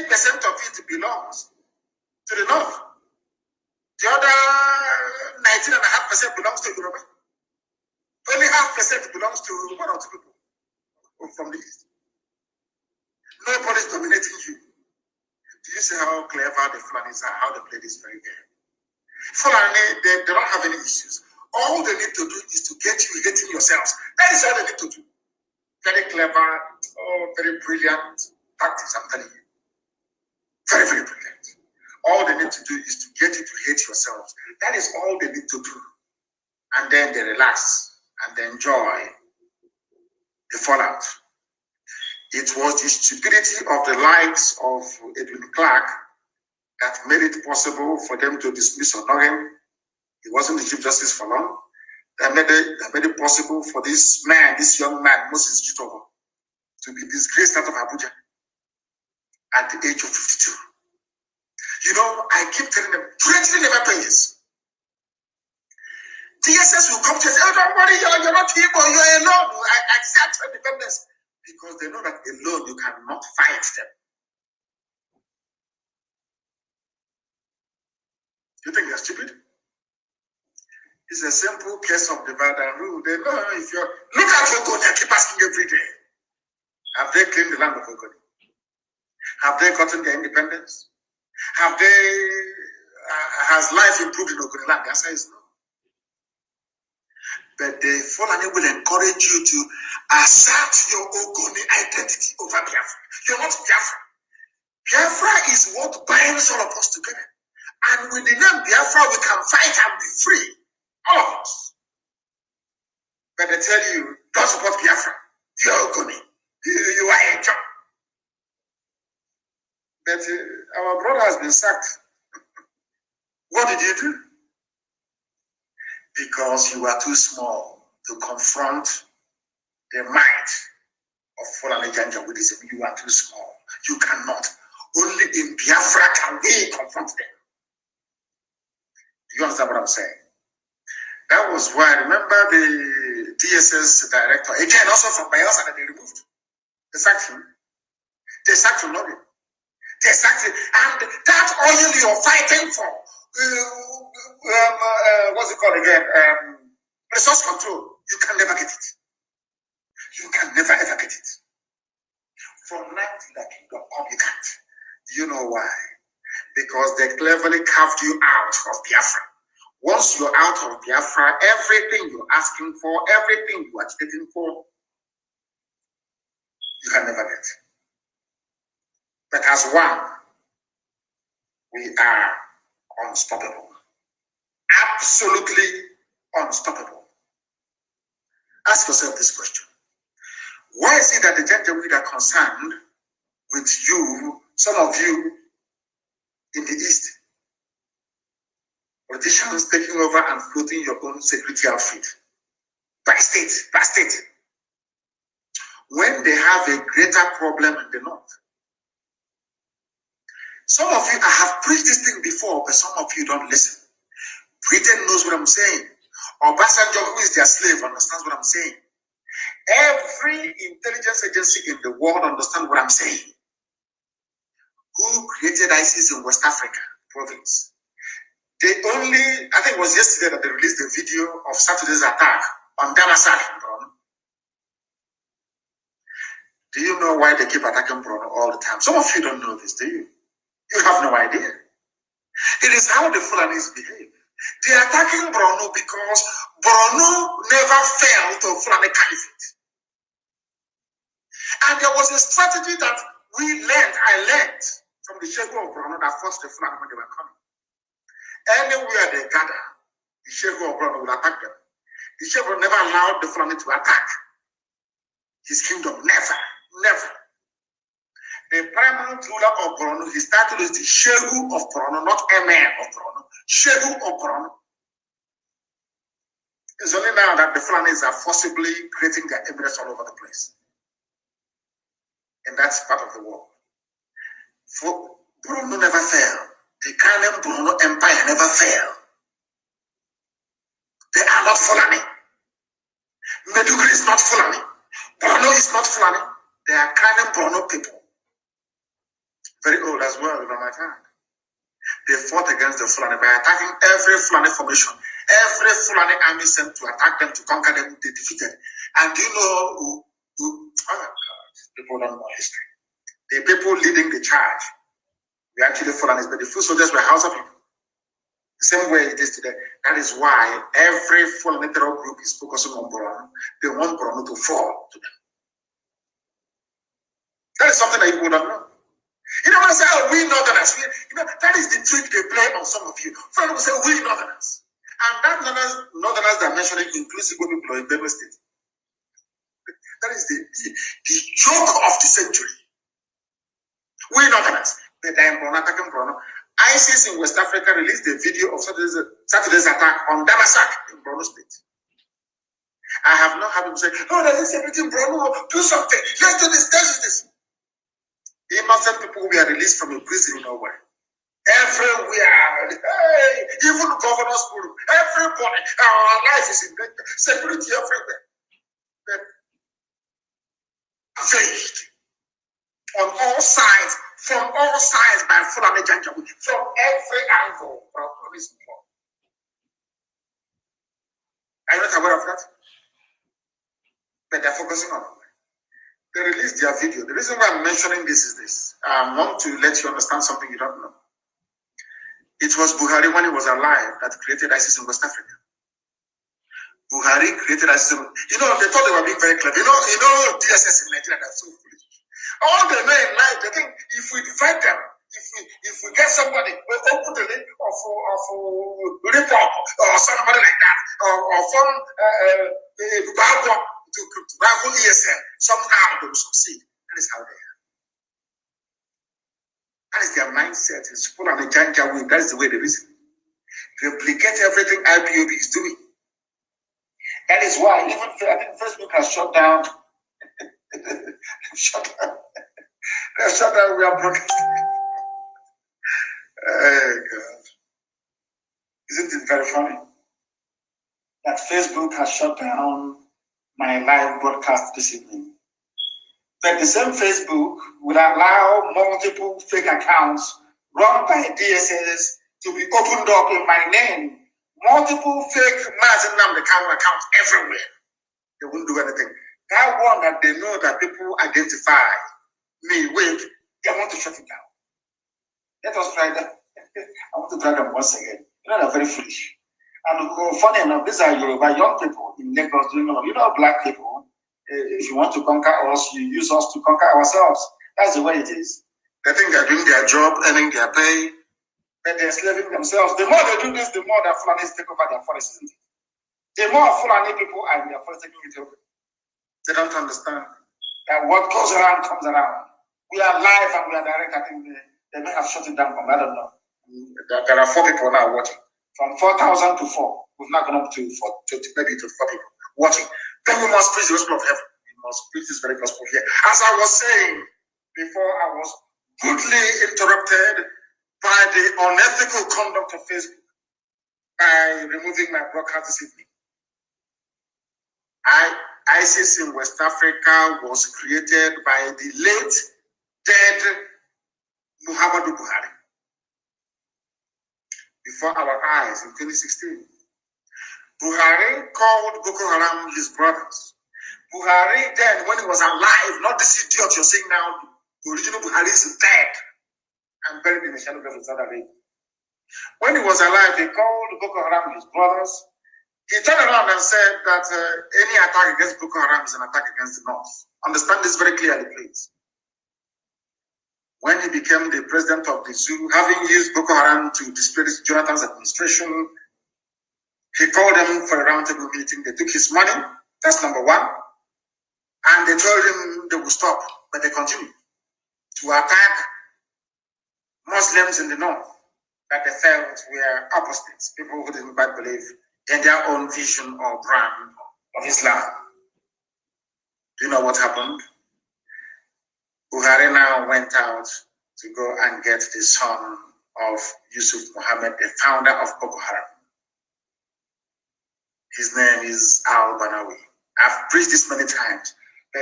80% of it belongs to the north. The other 19.5% belongs to Yoruba. Only 0.5% belongs to one or two people from the east. Nobody's dominating you. Do you see how clever the Fulanis are? How they play this very game? Fulani, they don't have any issues. All they need to do is to get you hating yourselves. That is all they need to do. Very clever, very brilliant tactics, I'm telling you. Very, very brilliant. All they need to do is to get you to hate yourselves. That is all they need to do. And then they relax and they enjoy the fallout. It was the stupidity of the likes of Edwin Clark that made it possible for them to dismiss Onoren. He wasn't the Chief Justice for long. That made it possible for this man, this young man, Moses Jutovo, to be disgraced out of Abuja at the age of 52. You know, I keep telling them, treachery never pays. DSS will come to us, oh, don't worry, you're not here, but you're alone. I accept independence. Because they know that alone you cannot fight them. You think they're stupid? It's a simple case of divide and rule. They know if you're... Look at Ogoni, I keep asking every day. Have they claimed the land of Ogoni? Have they gotten their independence? Have they... has life improved in Ogoni land? The answer is no. But the Fulani will encourage you to assert your Ogoni identity over Biafra. You're not Biafra. Biafra is what binds all of us together. And with the name Biafra, we can fight and be free. All of us. But they tell you, don't support Biafra. You're Ogoni. You are a job. But our brother has been sacked. What did you do? Because you are too small to confront the might of Fulani Janjaweedism. You are too small. You cannot. Only in Biafra can we confront them. You understand what I'm saying? That was why, remember the DSS director, again, also from Bayelsa, that they removed. They sacked him. They sacked Nnamdi. They sacked him. And that oil you're fighting for, what's it called again? Resource control. You can never get it. You can never ever get it. From now to the kingdom come, you can't. Do you know why? Because they cleverly carved you out of Biafra. Once you're out of Biafra, everything you're asking for, everything you're agitating for, you can never get. But as one, we are unstoppable. Absolutely unstoppable. Ask yourself this question. Why is it that the Janjaweed are concerned with you, some of you in the East? Politicians taking over and floating your own security outfit by state, by state. When they have a greater problem in the North. Some of you, I have preached this thing before, but some of you don't listen. Britain knows what I'm saying. Obasanjo, who is their slave, understands what I'm saying. Every intelligence agency in the world understands what I'm saying. Who created ISIS in West Africa province? They only, I think it was yesterday that they released the video of Saturday's attack on Damasak in Borno. Do you know why they keep attacking Borno all the time? Some of you don't know this, do you? You have no idea. It is how the Fulanis behave. They are attacking Borno because Borno never fell to Fulani Caliphate. And there was a strategy that I learned from the Sheikh of Borno that forced the Fulani when they were coming. Anywhere they gather, the Sheikh of Borno will attack them. The Sheikh will never allow the Fulani to attack his kingdom. Never, never. The paramount ruler of Borno, his title is the Shehu of Borno, not Emir of Borno. Shehu of Borno. It's only now that the Fulanis are forcibly creating their emirates all over the place. And that's part of the world. For Borno never fell. The Kanu Borno Empire never fell. They are not Fulani. Meduguri is not Fulani. Borno is not Fulani. They are Kanu Borno people. Very old as well, in my time. They fought against the Fulani by attacking every Fulani formation. Every Fulani army sent to attack them, to conquer them, they defeated. And do you know who oh my God, people don't know history. The people leading the charge were actually Fulanis, but the foot soldiers were Hausa people. The same way it is today. That is why every Fulani terror group is focusing on Borno. They want Borno to fall to them. That is something that you would not know. You know, when I say, oh, we Northerners, that is the trick they play on some of you. Some people say, we Northerners. And that Northerners that are mentioning includes Igbo people in Benue State. That is the joke of the century. We Northerners. They are in Borno, attacking Borno. ISIS in West Africa released a video of Saturday's attack on Damasak in Borno State. I have not had them say, oh, there's everything in Borno, do something. Let's do this, let's do this. Innocent people were released from a prison nowhere. Everywhere, hey, even governor's school, everybody, our life is in danger, security everywhere. Avenged on all sides, from all sides by Fulani Janjaweed, from every angle. Are you not aware of that? But they're focusing on it. They released their video. The reason why I'm mentioning this is this. I want to let you understand something you don't know. It was Buhari when he was alive that created ISIS in West Africa. Buhari created ISIS. You know, they thought they were being very clever. You know, DSS in Nigeria, that's so foolish. All they know in life, they think if we divide them, if we get somebody, we open the link of report or somebody like that, or from to rival ESN, somehow they will succeed. That is how they are. That is their mindset. It's full of the Janjaweed. That is the way they reason. Replicate everything IPOB is doing. That is why even I think Facebook has shut down. Shut down. They shut down. We are broadcasting. Oh God! Isn't it very funny that Facebook has shut down my live broadcast this evening? But the same Facebook will allow multiple fake accounts run by DSS to be opened up in my name. Multiple fake Nnamdi accounts everywhere. They won't do anything. That one that they know that people identify me with, they want to shut it down. Let us try that. I want to try them once again. They're very foolish. And funny enough, these are Yoruba young people in Lagos doing all. Black people. If you want to conquer us, you use us to conquer ourselves. That's the way it is. They think they're doing their job, earning their pay, but they're enslaving themselves. The more they do this, the more that Fulanis take over their forests. The more Fulani people are in their forest taking it over. They don't understand that what goes around comes around. We are live and we are direct. I think they may have shut it down from, I don't know. There are 4 people now watching. From 4,000 to 4. We've not gone up to maybe to 4 people watching. Then we must preach the gospel of heaven. We must preach this very gospel here. As I was saying before, I was brutally interrupted by the unethical conduct of Facebook by removing my broadcast this evening. ISIS in West Africa was created by the late dead Muhammadu Buhari before our eyes in 2016. Buhari called Boko Haram his brothers. Buhari then, when he was alive, not this idiot you're seeing now, the original Buhari is dead and buried in the shadow of his other day. When he was alive, he called Boko Haram his brothers. He turned around and said that any attack against Boko Haram is an attack against the North. Understand this very clearly, please. When he became the president of the zoo, having used Boko Haram to discredit Jonathan's administration, he called them for a roundtable meeting. They took his money. That's number one. And they told him they would stop, but they continued to attack Muslims in the North that they felt were apostates, people who didn't quite believe in their own vision or brand of Islam. Do you know what happened? Buhari now went out to go and get the son of Yusuf Muhammad, the founder of Boko Haram. His name is Al-Banawi. I've preached this many times.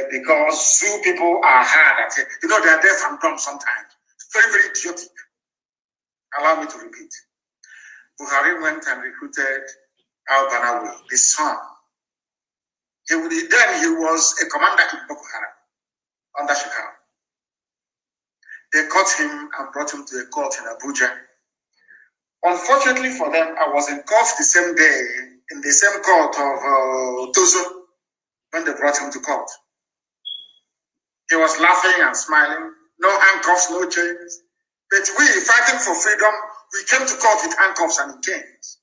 Because Zoo people are hard at it. You know, they are deaf and dumb sometimes. Very, very idiotic. Allow me to repeat. Buhari went and recruited Al-Banawi, the son. Then he was a commander in Boko Haram under Shekau. They caught him and brought him to a court in Abuja. Unfortunately for them, I was in court the same day, in the same court of Tozo, when they brought him to court. He was laughing and smiling, no handcuffs, no chains. But we, fighting for freedom, we came to court with handcuffs and chains.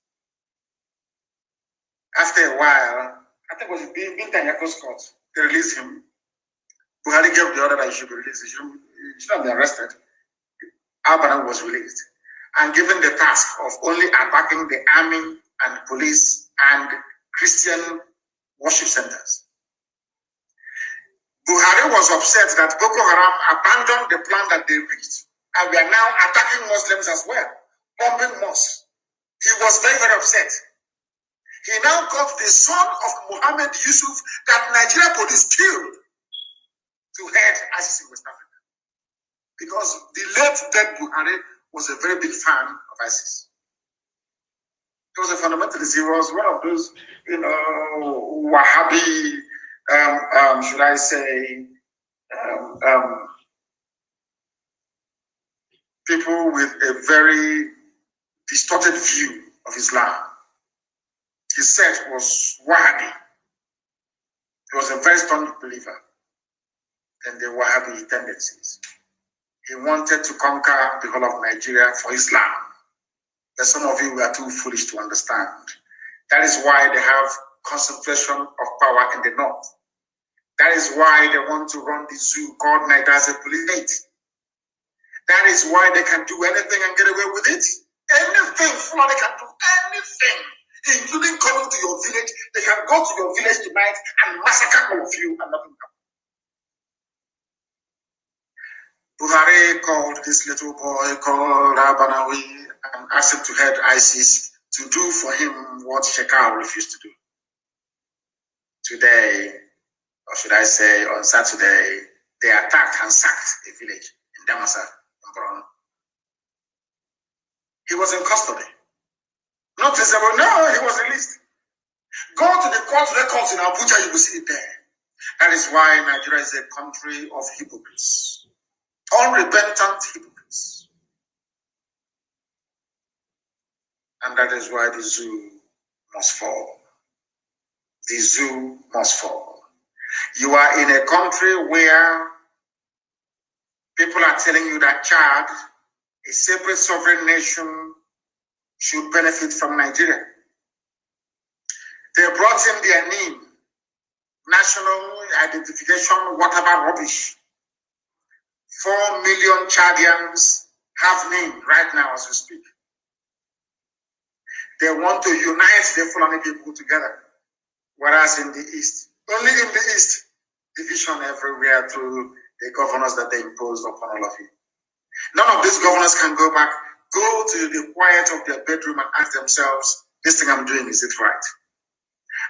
After a while, I think it was Binta Yako's court, they released him. Buhari gave the order that he should be released. He should not be arrested. Al-Banawi was released and given the task of only attacking the army and police and Christian worship centers. Buhari was upset that Boko Haram abandoned the plan that they reached, and we are now attacking Muslims as well, bombing mosques. He was very, very upset. He now got the son of Muhammad Yusuf that Nigeria police killed to head ISIS in West Africa. Because the late dead Buhari was a very big fan of ISIS. He was a fundamentalist. He was one of those, Wahhabi, should I say, people with a very distorted view of Islam. His sect was Wahhabi. He was a very strong believer in the Wahhabi tendencies. He wanted to conquer the whole of Nigeria for Islam. But some of you were too foolish to understand. That is why they have concentration of power in the north. That is why they want to run the zoo called Nigeria as a police state. That is why they can do anything and get away with it. Anything, Fulani can do anything, including coming to your village. They can go to your village tonight and massacre all of you and nothing happen. Buhari called this little boy called Al-Banawi and asked him to head ISIS to do for him what Shekau refused to do. Today, or should I say on Saturday, they attacked and sacked a village in Damasa, in Borno. He was in custody. Not visible, no, he was released. Go to the court records in Abuja, you will see it there. That is why Nigeria is a country of hypocrites. Unrepentant hypocrites. And that is why the zoo must fall. The zoo must fall. You are in a country where people are telling you that Chad, a separate sovereign nation, should benefit from Nigeria. They brought in their name, national identification, whatever rubbish. 4 million Chadians have name right now as we speak. They want to unite the Fulani people together. Whereas in the East, only in the East, division everywhere through the governors that they imposed upon all of you. None of these governors can go back, go to the quiet of their bedroom and ask themselves, this thing I'm doing, is it right?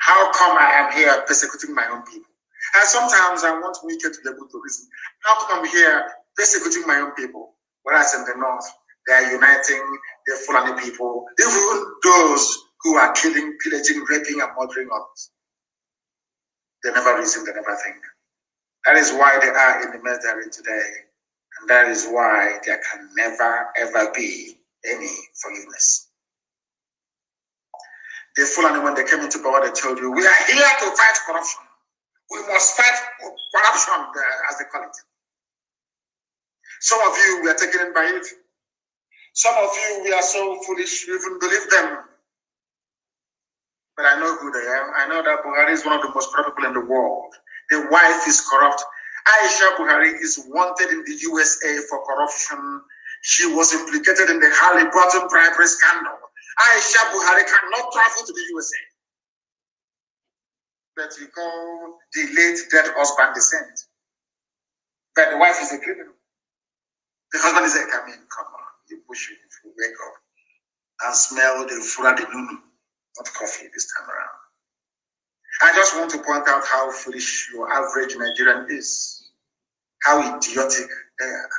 How come I am here persecuting my own people? And sometimes I want Wike to be able to reason. How come I'm here persecuting my own people? Whereas in the north, they are uniting the Fulani people, even those who are killing, pillaging, raping, and murdering others. They never reason, they never think. That is why they are in the mess they're in today. And that is why there can never, ever be any forgiveness. The Fulani, when they came into power, they told you, we are here to fight corruption. We must fight corruption, as they call it. Some of you were taken in by it. Some of you, we are so foolish, you even believe them. But I know who they are. I know that Buhari is one of the most corrupt people in the world. The wife is corrupt. Aisha Buhari is wanted in the USA for corruption. She was implicated in the Halliburton bribery scandal. Aisha Buhari cannot travel to the USA. But you call the late dead husband the saint. But the wife is a criminal. The husband is like, I mean, come on, you push it if you wake up and smell the fura de nunu, not coffee this time around. I just want to point out how foolish your average Nigerian is, how idiotic they are.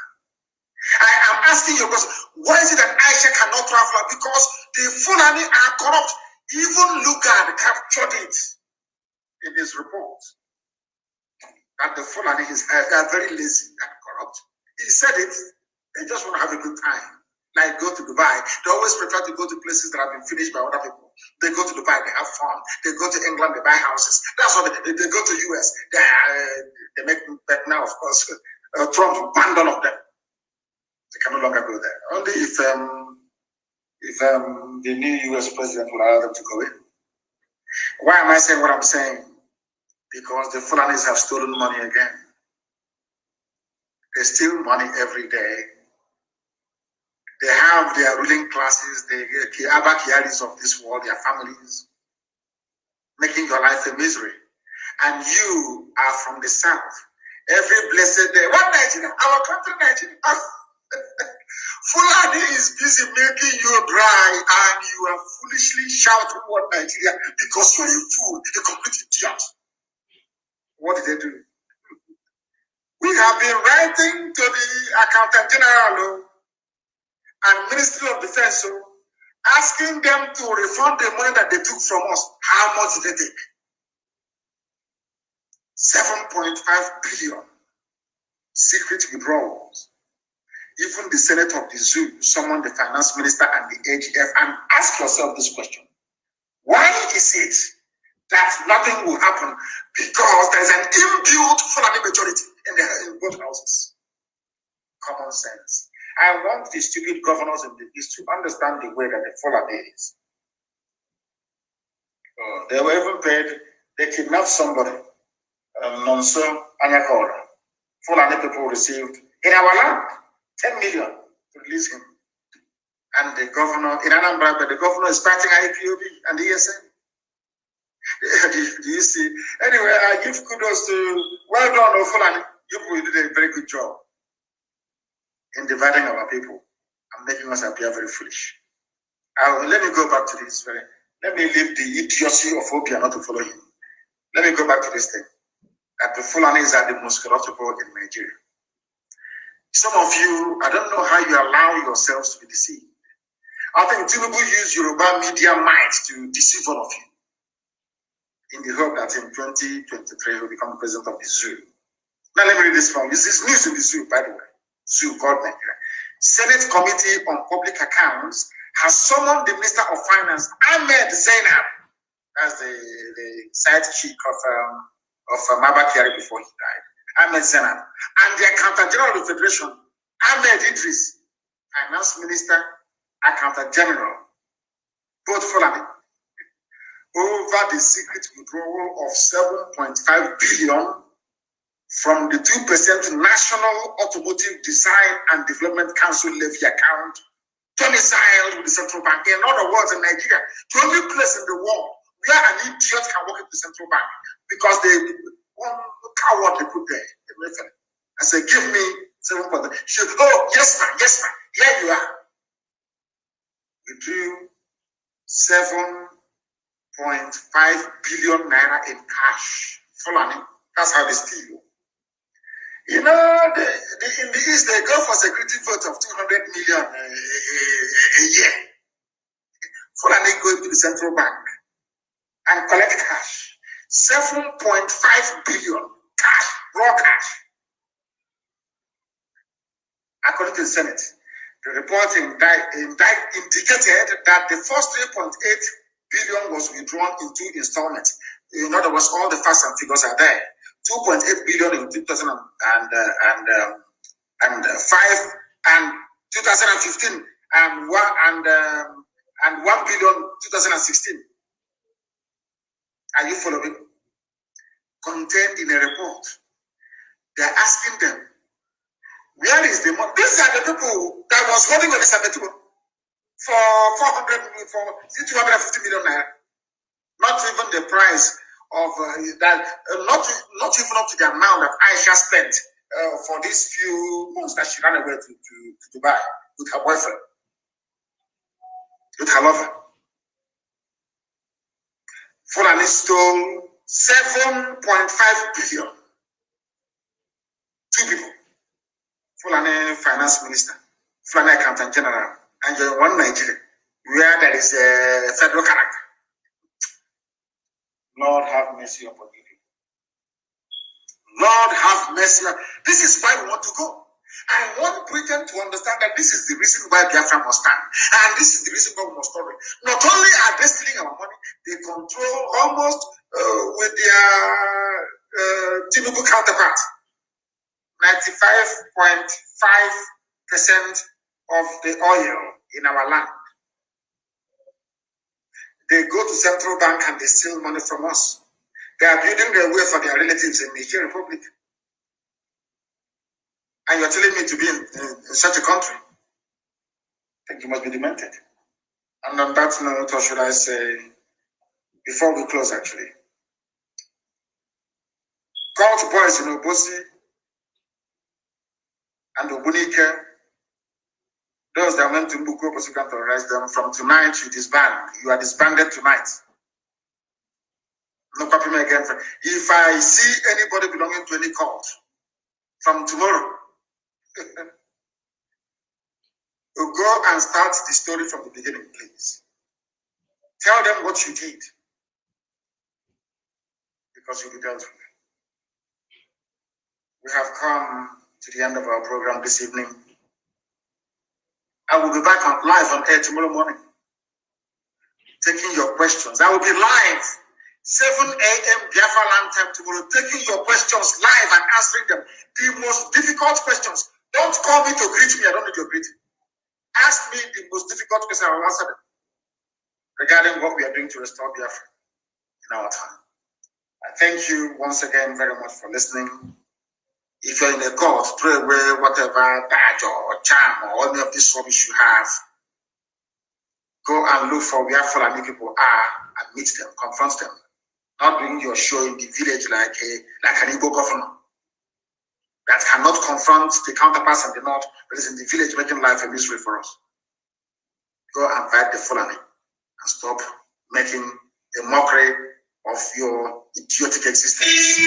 I am asking you because why is it that Aisha cannot travel? Because the Fulani are corrupt. Even Lugard captured it in his report that the Fulani are very lazy and corrupt. He said it. They just want to have a good time. Like go to Dubai. They always prefer to go to places that have been finished by other people. They go to Dubai, they have fun. They go to England, they buy houses. That's what they go to US. They make back now, of course. Trump banned all of them. They can no longer go there. Only if the new US president will allow them to go in. Why am I saying what I'm saying? Because the Fulanis have stolen money again. They steal money every day. They have their ruling classes, the Abakiaris of this world, their families, making your life a misery. And you are from the south. Every blessed day. What Nigeria? Our country, Nigeria. Fulani is busy making you dry and you are foolishly shouting what Nigeria because you're a fool, a complete idiot. What did they do? We have been writing to the Accountant General and Ministry of Defense asking them to refund the money that they took from us. How much did they take? 7.5 billion secret withdrawals. Even the Senate of the Zoo summoned the Finance Minister and the AGF and ask yourself this question. Why is it that nothing will happen? Because there is an inbuilt Fulani majority in both houses. Common sense. I want the stupid governors in the East to understand the way that the Fulani is. They were even paid, they kidnapped somebody, Nonso Anyakora. Fulani people received in our land 10 million to release him. And the governor in Anambra, the governor is fighting IPOB and the ESN. Do you see? Anyway, I give kudos to, well done, Fulani. You did a very good job in dividing our people and making us appear very foolish. Let me go back to this. Let me leave the idiocy of Obia not to follow him. Let me go back to this thing. That the Fulanis are the most corruptible in Nigeria. Some of you, I don't know how you allow yourselves to be deceived. I think Tinubu used Yoruba media might to deceive all of you in the hope that in 2023 he will become president of the zoo. Now let me read this from you. This is news in the zoo, by the way. Zoo called Nigeria. Senate Committee on Public Accounts has summoned the Minister of Finance, Ahmed Zainab, as the side chick of Maba Kyari before he died. Ahmed Zainab. And the Accountant General of the Federation, Ahmed Idris, Finance Minister, Accountant General, both Fulani, over the secret withdrawal of 7.5 billion from the 2% National Automotive Design and Development Council levy account domiciled with the central bank. In other words, in Nigeria, the only place in the world where an idiot can work at the central bank because they one coward they put there. I said, give me 7 point. She said, oh, yes, ma'am, here you are. We drew 7.5 billion naira in cash. Fulani. That's how they steal. You know, in the East, they go for security vote of 200 million a year. Fulani go to the central bank and collect cash. 7.5 billion cash, raw cash. According to the Senate, the report indicated that the first 3.8 billion was withdrawn in 2 installments. In other words, all the facts and figures are there. 2.8 billion in 2005 and 2015 and 1 billion 2016. Are you following? Contained in a report. They are asking them, where is the money? These are the people that was holding Elizabeth for 250 million naira. Not even the price of that, not even up to the amount that Aisha spent for these few months that she ran away to Dubai with her boyfriend, with her lover. Fulani stole 7.5 billion. 2 people. Fulani Finance Minister, Fulani Accountant General, and you're one Nigeria, where there is a federal character. Lord have mercy upon you. Lord have mercy. This is why we want to go. I want Britain to understand that this is the reason why Biafra must stand. And this is the reason why we must cover it. Not only are they stealing our money, they control almost with their Tinubu counterpart. 95.5% of the oil in our land. They go to central bank and they steal money from us. They are building their way for their relatives in Niger Republic. And you're telling me to be in such a country? I think you must be demented. And on that note, or should I say, before we close actually, cult boys in Obosi and Obunike, those that went to Mbuku Obosi can arrest them. From tonight, you disband. You are disbanded tonight. No copy me again. If I see anybody belonging to any cult from tomorrow, you go and start the story from the beginning, please. Tell them what you did, because you'll be dealt with. We have come to the end of our program this evening. I will be back live on air tomorrow morning, taking your questions. I will be live 7 a.m. Biafra land time tomorrow, taking your questions live and answering them. The most difficult questions. Don't call me to greet me. I don't need your greeting. Ask me the most difficult question. I will answer them regarding what we are doing to restore Biafra in our time. I thank you once again very much for listening. If you're in a cult, pray away whatever badge or charm or any of this rubbish you have. Go and look for where Fulani people are and meet them, confront them. Not doing your show in the village like an Igbo governor that cannot confront the counterparts in the north, but is in the village making life a misery for us. Go and fight the Fulani and stop making a mockery of your idiotic existence.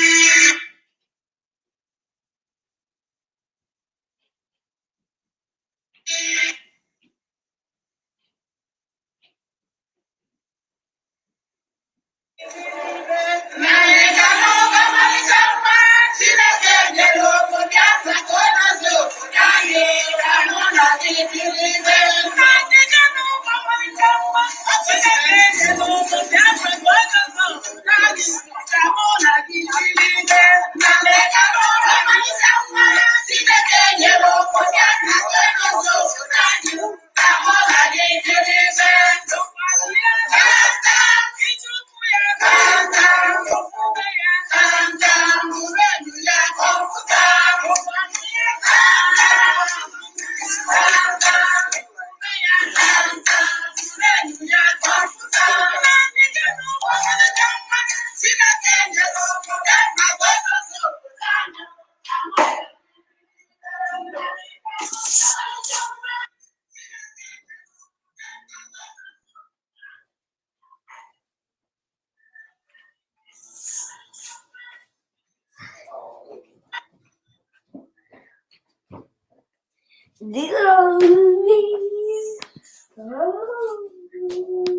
These are all movies. Oh.